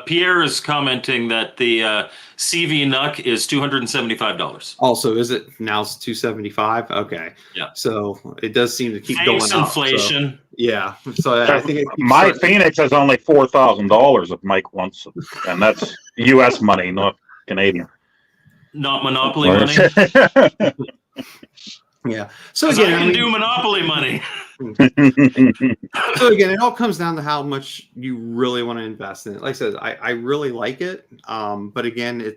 Pierre is commenting that the CV NUC is $275. Also, is it now it's $275? Okay. Yeah. So it does seem to keep Thanks going up. inflation. So, yeah. So I think it keeps my starting- Phoenix is only $4,000 if Mike wants it, and that's U.S. money, not Canadian. Not Monopoly money. Yeah. So I again, can do Monopoly money. So again, it all comes down to how much you really want to invest in it. Like I said, I really like it. But again,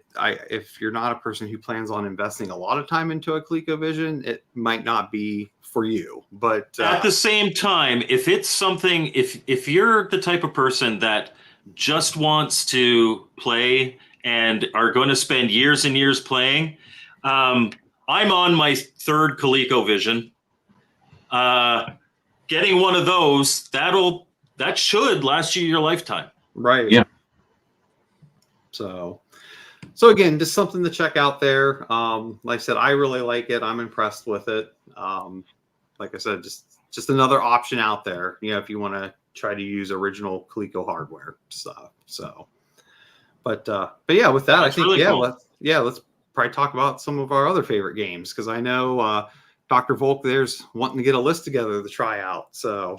if you're not a person who plans on investing a lot of time into a ColecoVision, it might not be for you. But at the same time, if it's something, if you're the type of person that just wants to play and are going to spend years and years playing, I'm on my third ColecoVision. Getting one of those, that should last you your lifetime. right. Yeah. So again, just something to check out there. Like I said, I really like it. I'm impressed with it. Like I said, just another option out there, if you want to try to use original Coleco hardware stuff. So, but yeah, with that, I think, really cool. let's probably talk about some of our other favorite games, because I know Dr. Volk there's wanting to get a list together to try out. So,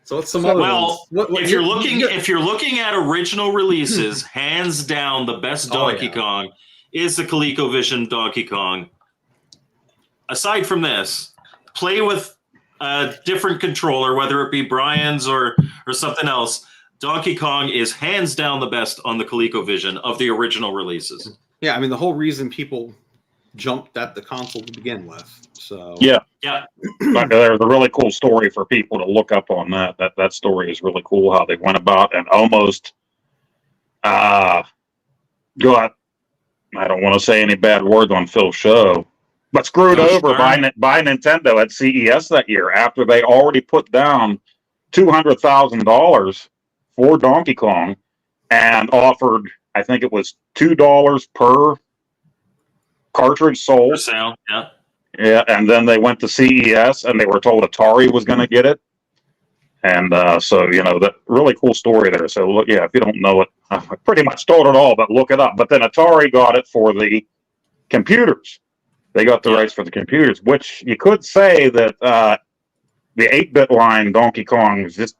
so what's some other ones? If you're looking at original releases, hands down, the best Donkey Kong is the ColecoVision Donkey Kong. Aside from this, play with a different controller, whether it be Brian's or something else. Donkey Kong is hands down the best on the ColecoVision of the original releases. Yeah, I mean, the whole reason people jumped at the console to begin with. So Yeah. Yeah. There's a really cool story for people to look up on that. That story is really cool, how they went about and almost got, I don't want to say any bad words on Phil's show, but screwed over by Nintendo at CES that year after they already put down $200,000 for Donkey Kong and offered, I think it was $2 per cartridge sold. For sale, yeah. Yeah, and then they went to CES and they were told Atari was going to get it. And so, that really cool story there. So, look, if you don't know it, I pretty much told it all, but look it up. But then Atari got it for the computers. They got the rights for the computers, which you could say that the 8-bit line Donkey Kong is just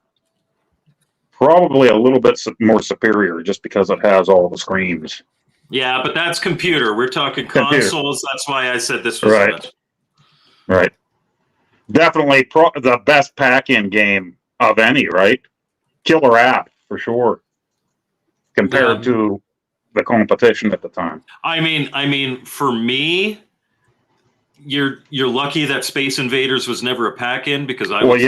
probably a little bit more superior just because it has all the screens. Yeah, but that's computer. We're talking consoles. That's why I said this was right. Right. Definitely the best pack-in game of any, right? Killer app for sure, compared to the competition at the time. I mean, for me, you're lucky that Space Invaders was never a pack-in, because I would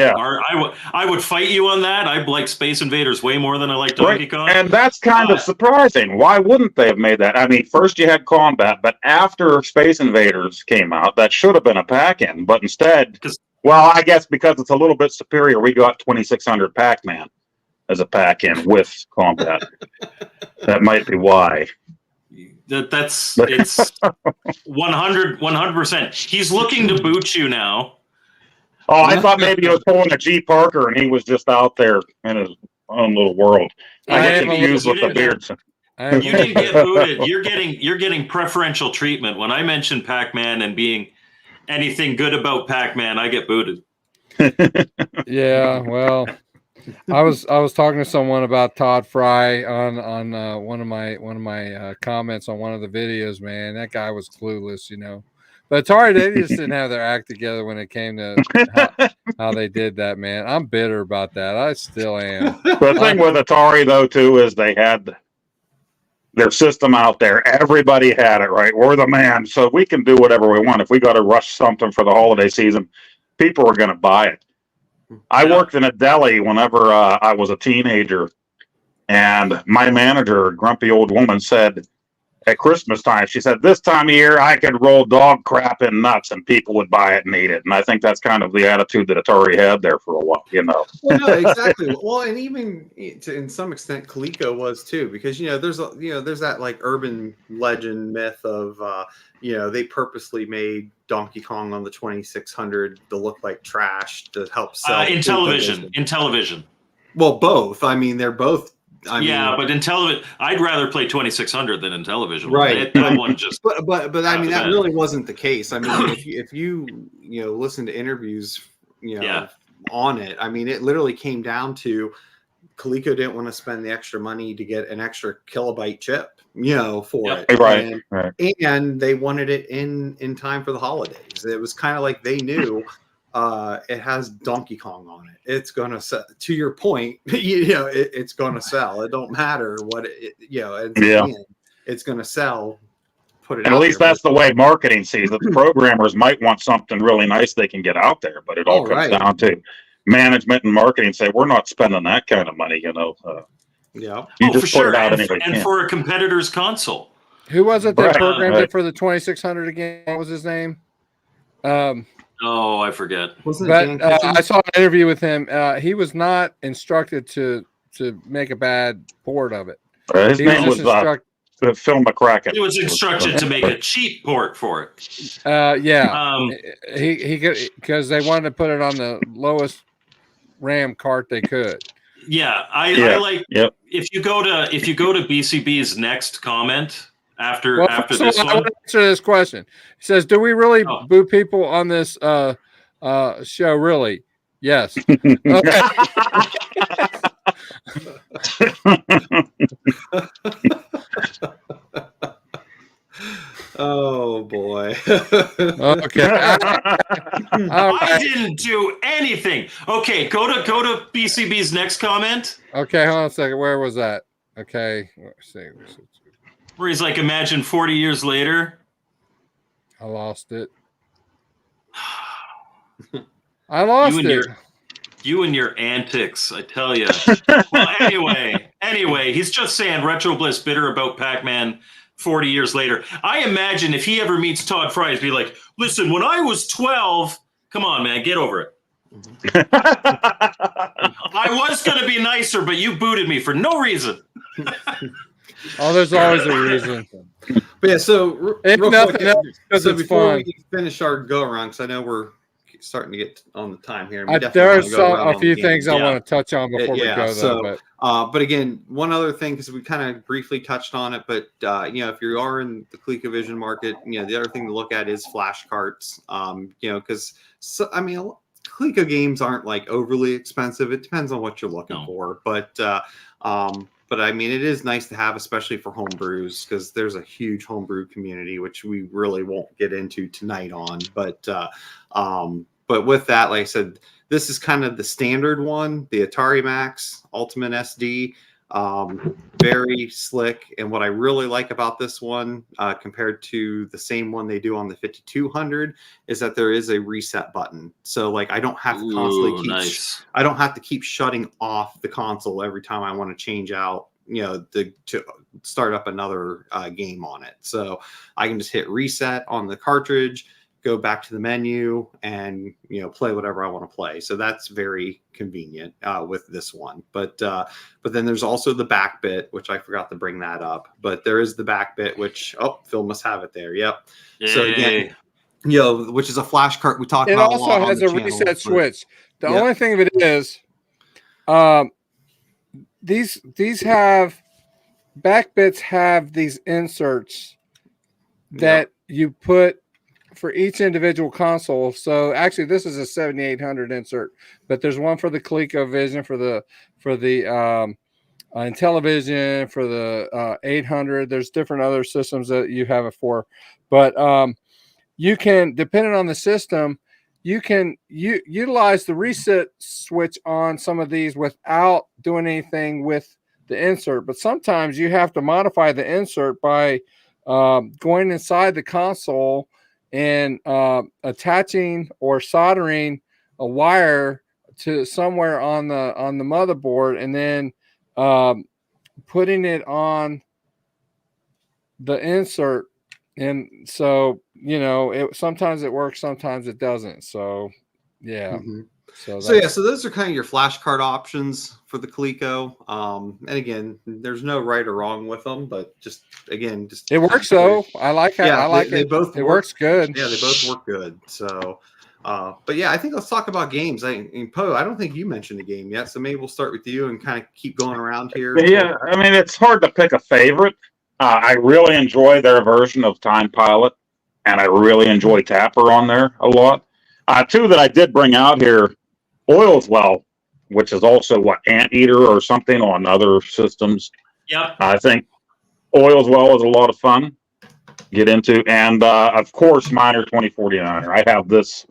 fight you on that. I like Space Invaders way more than I like Donkey Kong. And that's kind of surprising. Why wouldn't they have made that? I mean, first you had Combat, but after Space Invaders came out, that should have been a pack-in. But instead, I guess because it's a little bit superior, we got 2600 Pac-Man as a pack-in with Combat. That might be why. It's 100%. He's looking to boot you now. Oh, I thought maybe he was pulling a G. Parker and he was just out there in his own little world. I get confused with the beard. You didn't get booted. You're getting preferential treatment. When I mention Pac-Man and being anything good about Pac-Man, I get booted. Yeah, well, I was talking to someone about Todd Fry on one of my comments on one of the videos. Man, that guy was clueless, But Atari, they just didn't have their act together when it came to how they did that. Man, I'm bitter about that. I still am. The thing with Atari though too is they had their system out there. Everybody had it, right? We're the man, so we can do whatever we want. If we got to rush something for the holiday season, people are going to buy it. I worked in a deli whenever I was a teenager, and my manager, a grumpy old woman, said at Christmas time, she said, "This time of year, I could roll dog crap in nuts, and people would buy it and eat it." And I think that's kind of the attitude that Atari had there for a while, you know. Well, no, exactly. Well, and even in some extent, Coleco was too, because there's that like urban legend myth of they purposely made Donkey Kong on the 2600 to look like trash to help sell in television. In television. Well, both. I mean, they're both. But in television, I'd rather play 2600 than in television. Right. That one just. But I mean, that really wasn't the case. I mean, if you listen to interviews, on it, I mean, it literally came down to Coleco didn't want to spend the extra money to get an extra kilobyte chip, for it. Right. And they wanted it in time for the holidays. It was kind of like they knew. It has Donkey Kong on it. It's gonna sell. To your point, it's gonna sell. It don't matter what it's gonna sell. Put it. And at least that's the way marketing sees it. The programmers might want something really nice they can get out there, but it all comes down to management and marketing. Say we're not spending that kind of money. Yeah. You just for put sure. it out And for a competitor's console. Who was it that programmed it for the 2600 again? What was his name? Oh, I forget. I saw an interview with him. He was not instructed to make a bad port of it. His name was Phil McCracken. He was instructed to make a cheap port for it. He because they wanted to put it on the lowest RAM cart they could. Yeah, I like. Yep. If you go to BCB's next comment. After this one, I want to answer this question. He says, "Do we really boo people on this show?" Really? Yes. Okay. Oh boy. Okay. I didn't do anything. Okay, go to BCB's next comment. Okay, hold on a second. Where was that? Okay, let's see. Where he's like, imagine 40 years later. I lost it. I lost it. You and your antics, I tell you. Well, anyway, he's just saying Retro Bliss bitter about Pac-Man 40 years later. I imagine if he ever meets Todd Fry, he'd be like, listen, when I was 12, come on, man, get over it. I was going to be nicer, but you booted me for no reason. Oh, there's always a reason. But yeah, so real quick, before we finish our go around, because I know we're starting to get on the time here. There's a few things I want to touch on before we go, though. But again, one other thing, because we kind of briefly touched on it, but if you are in the ColecoVision market, the other thing to look at is flash carts. Because Coleco games aren't like overly expensive. It depends on what you're looking for, but I mean, it is nice to have, especially for homebrews, because there's a huge homebrew community, which we really won't get into tonight on. But with that, like I said, this is kind of the standard one, the Atari Max Ultimate SD. Very slick. And what I really like about this one, compared to the same one they do on the 5200, is that there is a reset button. So like, I don't have to constantly I don't have to keep shutting off the console every time I want to change out, to start up another game on it. So I can just hit reset on the cartridge, go back to the menu, and play whatever I want to play. So that's very convenient with this one. But then there's also the back bit, which I forgot to bring that up. But there is the back bit, which Phil must have it there. Yep. Yay. So again, which is a flash cart we talked about. It also has a reset switch. The only thing of it is, these have back bits have these inserts that you put for each individual console. So actually, this is a 7800 insert, but there's one for the ColecoVision, for the Intellivision, for the 800. There's different other systems that you have it for, but you can, depending on the system, you can utilize the reset switch on some of these without doing anything with the insert. But sometimes you have to modify the insert by going inside the console and attaching or soldering a wire to somewhere on the motherboard, and then putting it on the insert. And so, you know, sometimes it works, sometimes it doesn't. So yeah. So those are kind of your flashcard options for the Coleco. And again, there's no right or wrong with them, but just it works though. I like it. I like it. Both it works good. Yeah, they both work good. So, but yeah, I think let's talk about games. Poe, I don't think you mentioned the game yet, so maybe we'll start with you and kind of keep going around here. Yeah, I mean, it's hard to pick a favorite. I really enjoy their version of Time Pilot, and I really enjoy Tapper on there a lot. Two that I did bring out here, Oil's Well, which is also Anteater or something on other systems. Yep. I think Oil's Well is a lot of fun to get into, and of course, Miner 2049er. I have this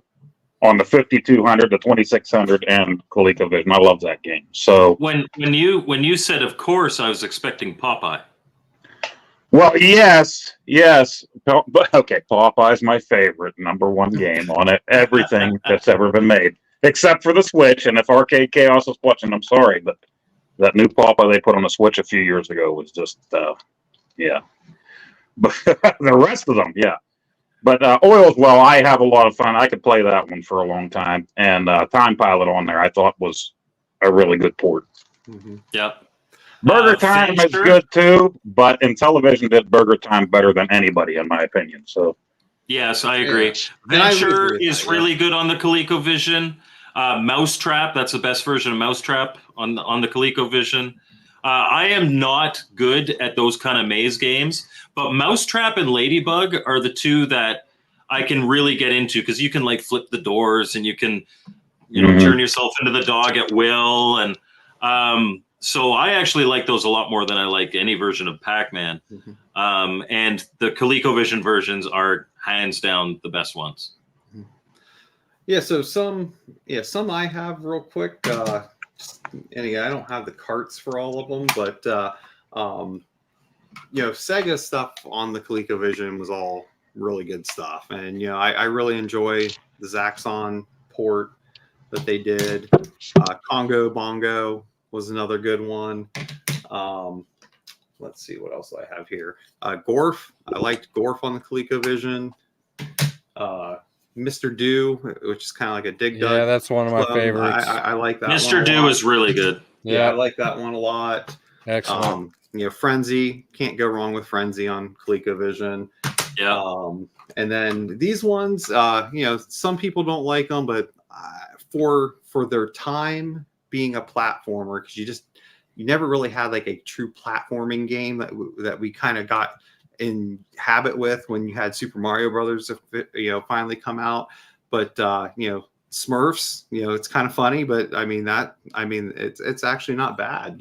on the 5200, the 2600, and ColecoVision. I love that game. So when you said of course, I was expecting Popeye. Well, yes, but okay, Popeye's my favorite #1 game on it. Everything that's ever been made, except for the Switch. And if Arcade Chaos is watching, I'm sorry, but that new Popeye they put on the Switch a few years ago was just, yeah. But the rest of them, yeah. But Oil's Well, I have a lot of fun. I could play that one for a long time. And Time Pilot on there, I thought was a really good port. Yep. Burger Time is good too, but Intellivision did Burger Time better than anybody, in my opinion. So, yes, I agree. Yeah. Venture is really good on the ColecoVision. Mousetrap, that's the best version of Mousetrap on the ColecoVision. I am not good at those kind of maze games, but Mousetrap and Ladybug are the two that I can really get into, because you can like flip the doors and you can, turn yourself into the dog at will, and so I actually like those a lot more than I like any version of Pac-Man. And the ColecoVision versions are hands down the best ones. Yeah, so some I have real quick. And again, I don't have the carts for all of them, but Sega stuff on the ColecoVision was all really good stuff. And I really enjoy the Zaxxon port that they did. Congo Bongo was another good one. Let's see what else I have here. Gorf. I liked Gorf on the ColecoVision. Mr. Do, which is kind of like a Dig Dug. Yeah, that's one of my favorites. I like that. Mr. Do is really good. Yeah, I like that one a lot. Excellent. Frenzy. Can't go wrong with Frenzy on ColecoVision. Yeah. And then these ones, some people don't like them, but for their time being a platformer, because you never really had like a true platforming game that we kind of got in habit with when you had Super Mario Brothers, finally come out. But Smurfs, it's kind of funny, but it's actually not bad,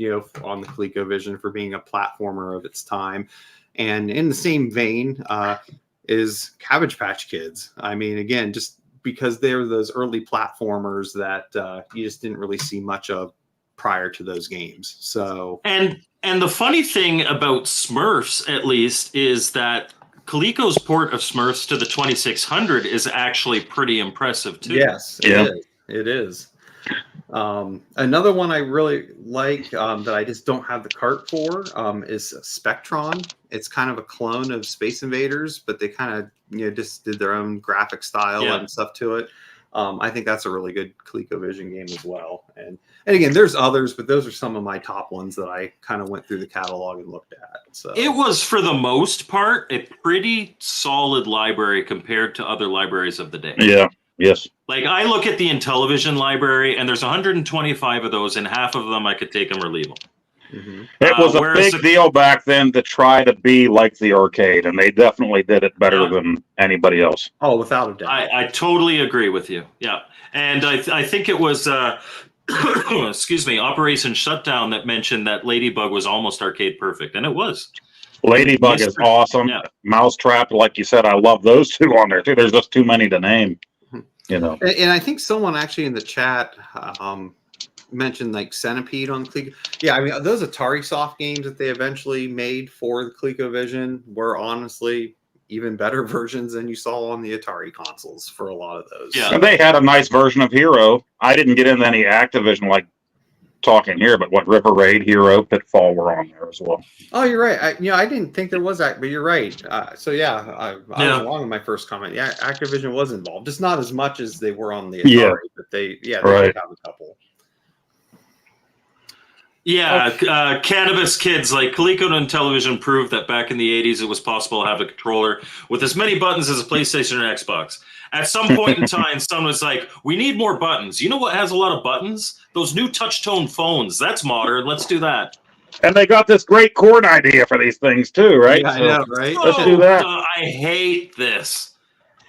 on the ColecoVision for being a platformer of its time. And in the same vein is Cabbage Patch Kids. I mean, again, just because they're those early platformers that you just didn't really see much of prior to those games. So and the funny thing about Smurfs, at least, is that Coleco's port of Smurfs to the 2600 is actually pretty impressive too. Yes, it is. Another one I really like that I just don't have the cart for is Spectron. It's kind of a clone of Space Invaders, but they kind of just did their own graphic style and stuff to it. I think that's a really good ColecoVision game as well. And again, there's others, but those are some of my top ones that I kind of went through the catalog and looked at. So it was, for the most part, a pretty solid library compared to other libraries of the day. Yeah. Yes. Like, I look at the Intellivision library, and there's 125 of those, and half of them I could take them or leave them. It was a big deal back then to try to be like the arcade, and they definitely did it better than anybody else. Oh, without a doubt. I totally agree with you. Yeah. And I think it was, excuse me, Operation Shutdown that mentioned that Ladybug was almost arcade perfect, and it was. Ladybug is awesome. Yeah. Mousetrap, like you said, I love those two on there too. There's just too many to name. And I think someone actually in the chat mentioned like Centipede on Coleco. Yeah, I mean those Atari Soft games that they eventually made for the ColecoVision were honestly even better versions than you saw on the Atari consoles for a lot of those. Yeah. And they had a nice version of Hero. I didn't get into any Activision like talking here, but what River Raid, Hero, Pitfall were on there as well. Oh, you're right. I didn't think there was that, but you're right. So yeah, I was wrong in my first comment. Yeah, Activision was involved, just not as much as they were on the Atari, but they did have a couple. Yeah, cannabis kids like Coleco and Television proved that back in the 80s it was possible to have a controller with as many buttons as a PlayStation or Xbox. At some point in time, someone was like, we need more buttons. You know what has a lot of buttons? Those new touch-tone phones. That's modern. Let's do that. And they got this great cord idea for these things too, right? Yeah, I know, right? Let's do that. I hate this.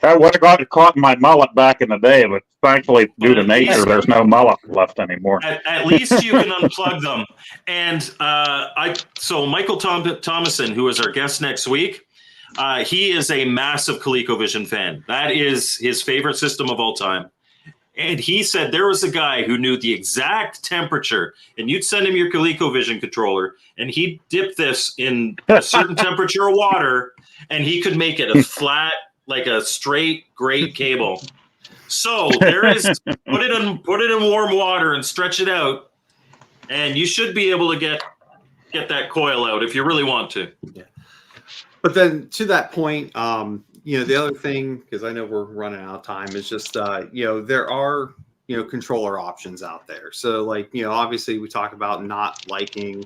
I would have got caught in my mullet back in the day, but thankfully, due to nature, there's no mullet left anymore. At least you can unplug them. And so Michael Thomason, who is our guest next week, he is a massive ColecoVision fan. That is his favorite system of all time. And he said there was a guy who knew the exact temperature, and you'd send him your ColecoVision controller, and he'd dip this in a certain temperature of water, and he could make it a flat, like a straight, great cable. So there is, put it in warm water and stretch it out, and you should be able to get that coil out if you really want to. Yeah. But then to that point, the other thing, because I know we're running out of time, is just there are controller options out there. So like obviously we talk about not liking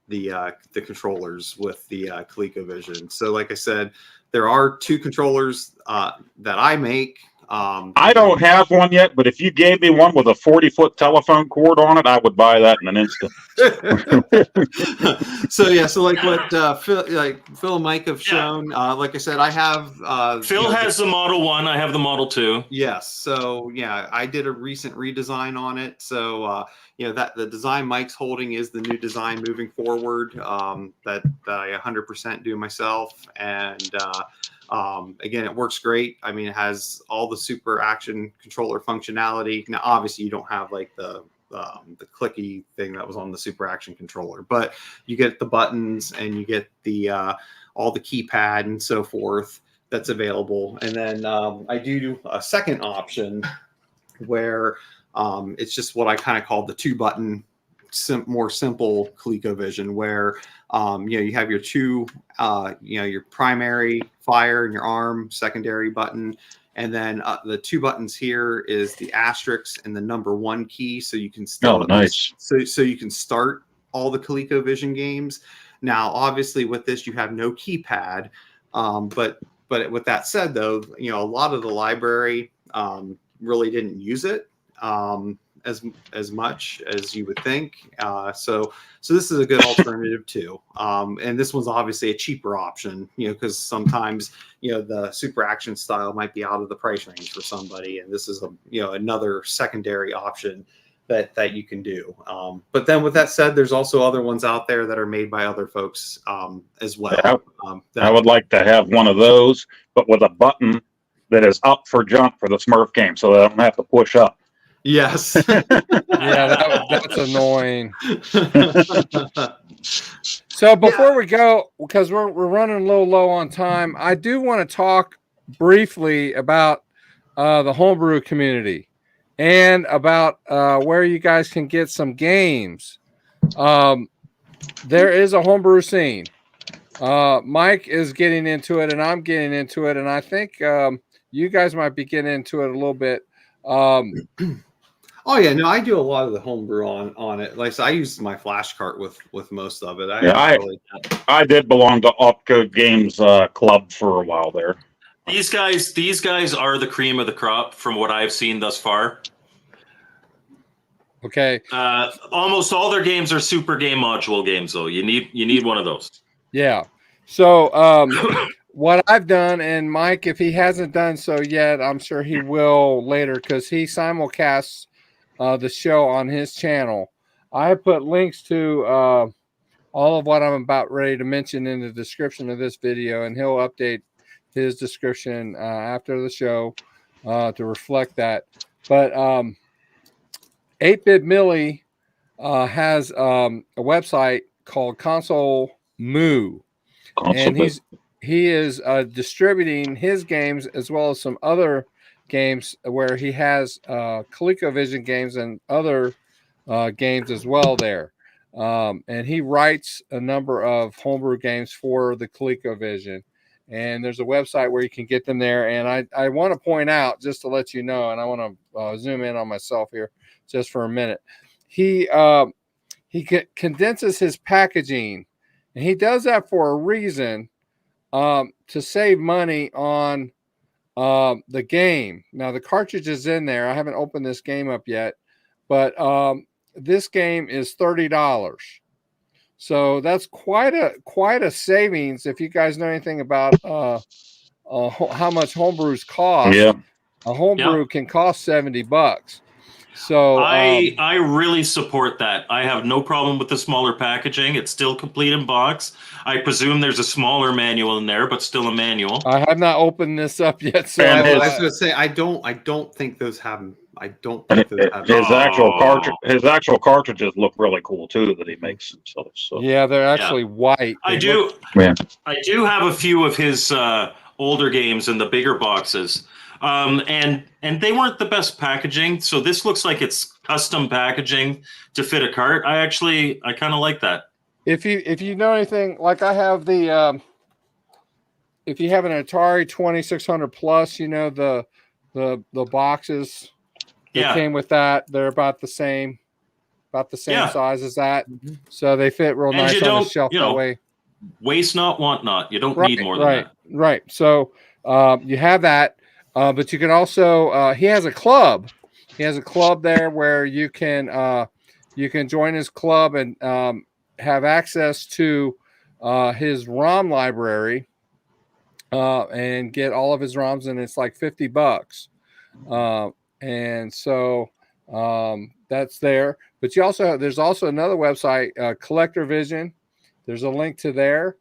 the controllers with the ColecoVision. So like I said, there are two controllers that I make. I don't have one yet, but if you gave me one with a 40-foot telephone cord on it, I would buy that in an instant. So like what Phil and Mike have shown, like I said, I have. Phil has the Model 1. I have the Model 2. Yes. So yeah, I did a recent redesign on it. So that the design Mike's holding is the new design moving forward. That I 100% do myself, and. Again, it works great. I mean, it has all the super action controller functionality. Now, obviously, you don't have like the clicky thing that was on the super action controller, but you get the buttons and you get the all the keypad and so forth that's available. And then I do a second option where it's just what I kind of call the 2-button, more simple ColecoVision, where you have your two your primary fire and your arm, secondary button, and then the 2 buttons here is the asterisk and the number 1 key, so you can still so you can start all the ColecoVision games. Now obviously with this you have no keypad, but with that said though, a lot of the library really didn't use it as much as you would think. So this is a good alternative too. And this one's obviously a cheaper option, because sometimes, the super action style might be out of the price range for somebody. And this is another secondary option that you can do. But then with that said, there's also other ones out there that are made by other folks as well. I would like to have one of those, but with a button that is up for jump for the Smurf game, so that I don't have to push up. Yes. Yeah, that's annoying. So before we go, because we're running a little low on time, I do want to talk briefly about the homebrew community and about where you guys can get some games. There is a homebrew scene. Mike is getting into it, and I'm getting into it, and I think you guys might be getting into it a little bit. Oh yeah, no, I do a lot of the homebrew on it. Like, so I use my flash cart with most of it. I did belong to Opcode Games Club for a while there. These guys are the cream of the crop from what I've seen thus far. Okay. Almost all their games are super game module games, though. You need one of those. Yeah. So what I've done, and Mike, if he hasn't done so yet, I'm sure he will later because he simulcasts the show on his channel. I have put links to all of what I'm about ready to mention in the description of this video, and he'll update his description after the show to reflect that. But 8-Bit Millie has a website called Console Moo, and he is distributing his games as well as some other games where he has ColecoVision games and other games as well there. And he writes a number of homebrew games for the ColecoVision. And there's a website where you can get them there. And I want to point out, just to let you know, and I want to zoom in on myself here just for a minute. He condenses his packaging, and he does that for a reason, to save money on the game. Now the cartridge is in there. I haven't opened this game up yet, but this game is $30. So that's quite a savings if you guys know anything about how much homebrews cost. Yeah. A homebrew can cost $70. So I really support that. I have no problem with the smaller packaging. It's still complete in box. I presume there's a smaller manual in there, but still a manual. I have not opened this up yet, so And I was going to say I don't think those have. I don't And think those have. his actual cartridges look really cool too that he makes himself. So yeah, they're actually white. I do have a few of his older games in the bigger boxes. And they weren't the best packaging, so this looks like it's custom packaging to fit a cart. I kind of like that. If you know anything, like I have the if you have an Atari 2600 Plus, you know the boxes that came with that, they're about the same size as that, so they fit real nice on the shelf that way. Waste not, want not. You don't need more than that. Right. So you have that. But you can also he has a club. He has a club there where you can join his club and have access to his ROM library and get all of his ROMs, and it's like $50. And so that's there. But there's also another website, CollectorVision. There's a link to there.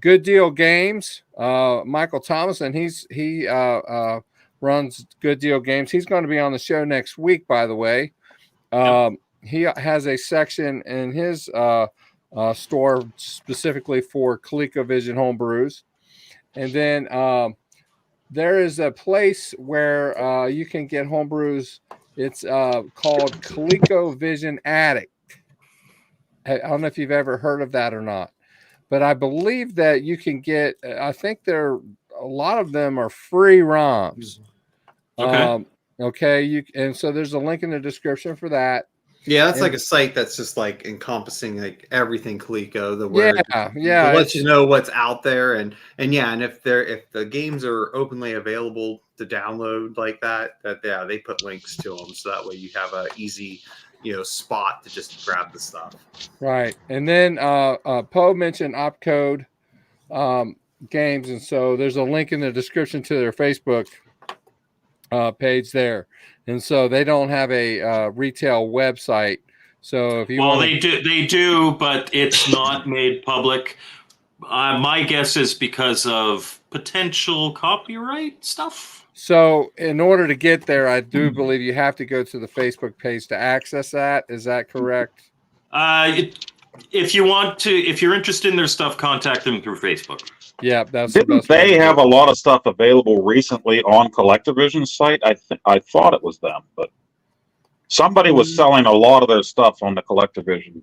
Good Deal Games, Michael Thomason, he runs Good Deal Games. He's going to be on the show next week, by the way. He has a section in his store specifically for ColecoVision homebrews. And then there is a place where you can get homebrews. It's called ColecoVision Addict. I don't know if you've ever heard of that or not. But I believe that you can get, I think a lot of them are free ROMs. Okay. And so there's a link in the description for that. Yeah, that's like a site that's just like encompassing like everything Coleco. Yeah. To let you know what's out there, and if the games are openly available to download like that, they put links to them, so that way you have a easy spot to just grab the stuff. Right. And then Poe mentioned Opcode games, and so there's a link in the description to their Facebook page there. And so they don't have a retail website. So if you they do, but it's not made public. My guess is because of potential copyright stuff. So in order to get there, I do believe you have to go to the Facebook page to access that. Is that correct? If you're interested in their stuff, contact them through Facebook. Yeah, that's Didn't the best they have a lot of stuff available recently on CollectorVision's site? I thought it was them, but somebody was selling a lot of their stuff on the CollectorVision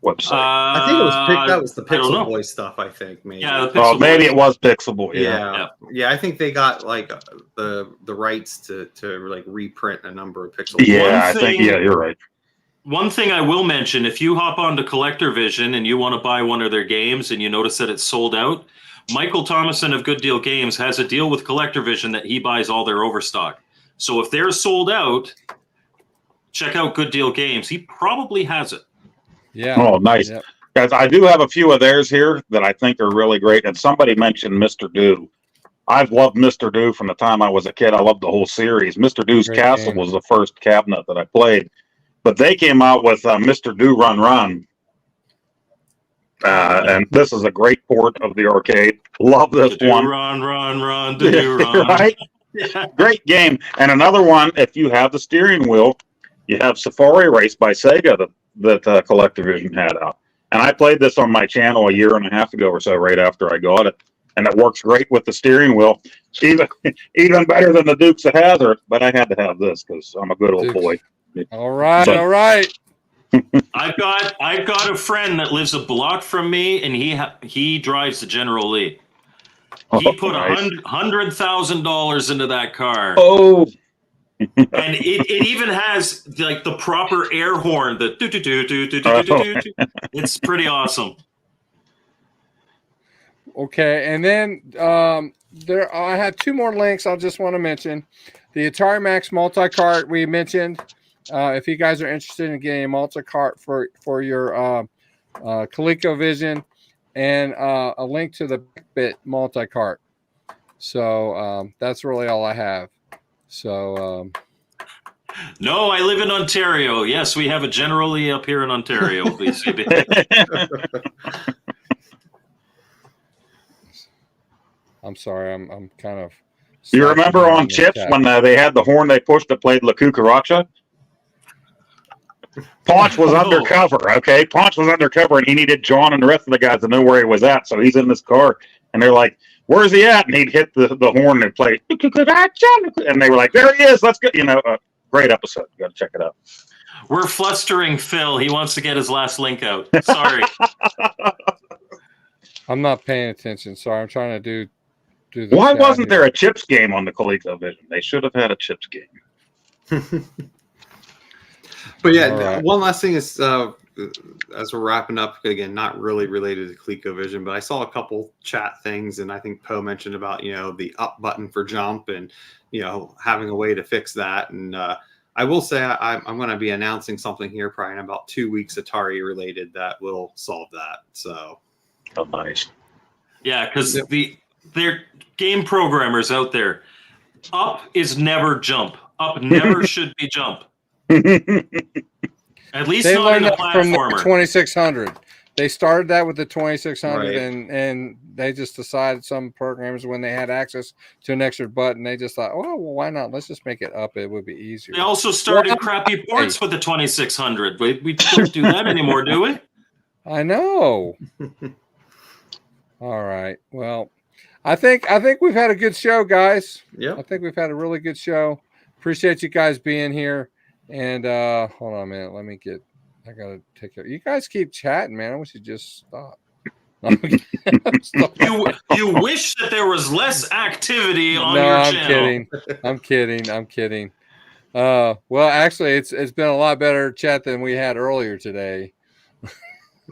website. I think that was the Pixel Boy stuff. I think maybe. Yeah, maybe it was Pixel Boy. Yeah. I think they got like the rights to like reprint a number of Pixel Boy. Yeah, you're right. One thing I will mention, if you hop onto CollectorVision and you want to buy one of their games and you notice that it's sold out, Michael Thomason of Good Deal Games has a deal with CollectorVision that he buys all their overstock. So if they're sold out, check out Good Deal Games. He probably has it. Yeah. Oh, nice. Yep. Guys, I do have a few of theirs here that I think are really great. And somebody mentioned Mr. Do. I've loved Mr. Do from the time I was a kid. I loved the whole series. Mr. Do's Castle was the first cabinet that I played. But they came out with Mr. Do Run Run. And this is a great port of the arcade. Love this one. Run, do run. Right? Yeah. Great game. And another one, if you have the steering wheel, you have Safari Race by Sega that ColeCoVision had out. And I played this on my channel a year and a half ago or so, right after I got it. And it works great with the steering wheel, even better than the Dukes of Hazzard. But I had to have this because I'm a good old boy. All right, all right. I've got a friend that lives a block from me, and he drives the General Lee. He put $100,000 into that car. Oh. And it even has like the proper air horn. The do do do do do do do do. It's pretty awesome. Okay, and then I have two more links I just want to mention. The Atari Max multi-cart we mentioned. If you guys are interested in getting a multi-cart for your ColecoVision, and a link to the Bit multi-cart. So that's really all I have. So no, I live in Ontario. Yes, we have a General Lee up here in Ontario. I'm sorry, I'm kind of. You remember on Chips when they had the horn they pushed that played La Cucaracha? Paunch was undercover, okay? Paunch was undercover, and he needed John and the rest of the guys to know where he was at. So he's in this car, and they're like, "Where's he at?" And he'd hit the horn and play, and they were like, "There he is. Let's go." Great episode. You got to check it out. We're flustering Phil. He wants to get his last link out. Sorry. I'm not paying attention. Sorry, I'm trying to do the. Why wasn't there a Chips game on the ColecoVision? They should have had a Chips game. But yeah, one last thing is, as we're wrapping up, again, not really related to ColecoVision, but I saw a couple chat things, and I think Poe mentioned about, the up button for jump and, having a way to fix that. And I will say I'm going to be announcing something here probably in about 2 weeks, Atari related, that will solve that. So. Oh, nice. Yeah, because they're game programmers out there. Up is never jump. Up never should be jump. At least they not in a from the platformer. 2600. They started that with the 2600, Right. and they just decided, some programmers, when they had access to an extra button, they just thought, well, why not? Let's just make it up. It would be easier. They also started crappy ports with the 2600. We don't do that anymore, do we? I know. All right. Well, I think we've had a good show, guys. Yeah. I think we've had a really good show. Appreciate you guys being here. And hold on a minute. I gotta take care. You guys keep chatting, man. I wish you'd just stop. You wish that there was less activity on your channel. I'm kidding. Well, actually, it's been a lot better chat than we had earlier today.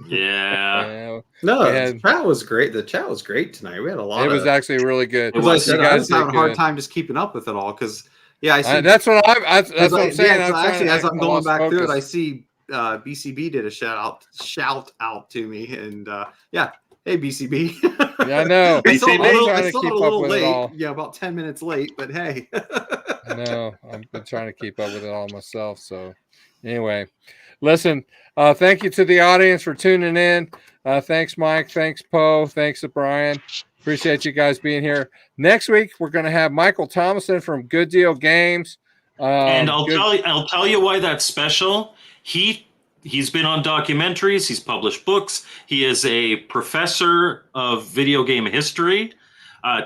Yeah. The chat was great. The chat was great tonight. We had a lot. It was actually really good. As I said, I was having a hard time just keeping up with it all because. Yeah, I see. That's what I'm saying. Yeah, actually, as I'm going back through it, I see BCB did a shout out to me, and hey BCB. Yeah, I know. I saw BCB it a little late. Yeah, about 10 minutes late, but hey. I know. I've been trying to keep up with it all myself. So, anyway, listen. Thank you to the audience for tuning in. Thanks, Mike. Thanks, Poe. Thanks to Brian. Appreciate you guys being here. Next week, we're going to have Michael Thomason from Good Deal Games. And I'll tell you why that's special. He's been on documentaries. He's published books. He is a professor of video game history,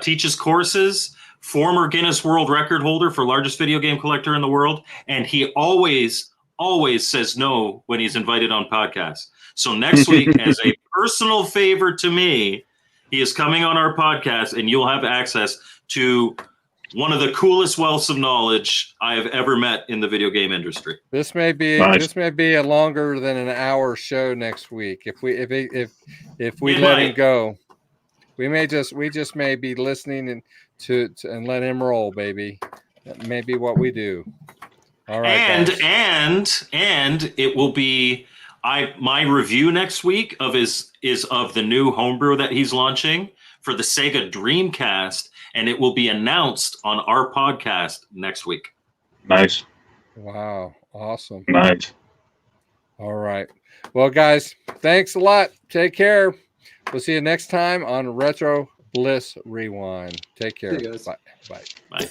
teaches courses, former Guinness World Record holder for largest video game collector in the world. And he always says no when he's invited on podcasts. So next week, as a personal favor to me, he is coming on our podcast, and you'll have access to one of the coolest wealths of knowledge I have ever met in the video game industry. This may be a longer than an hour show next week. If we let him go, we just may be listening and let him roll, baby. That may be what we do. All right, and it will be. My review next week is of the new homebrew that he's launching for the Sega Dreamcast, and it will be announced on our podcast next week. Nice. Wow. Awesome. Nice. All right. Well, guys, thanks a lot. Take care. We'll see you next time on Retro Bliss Rewind. Take care. See you guys. Bye. Bye.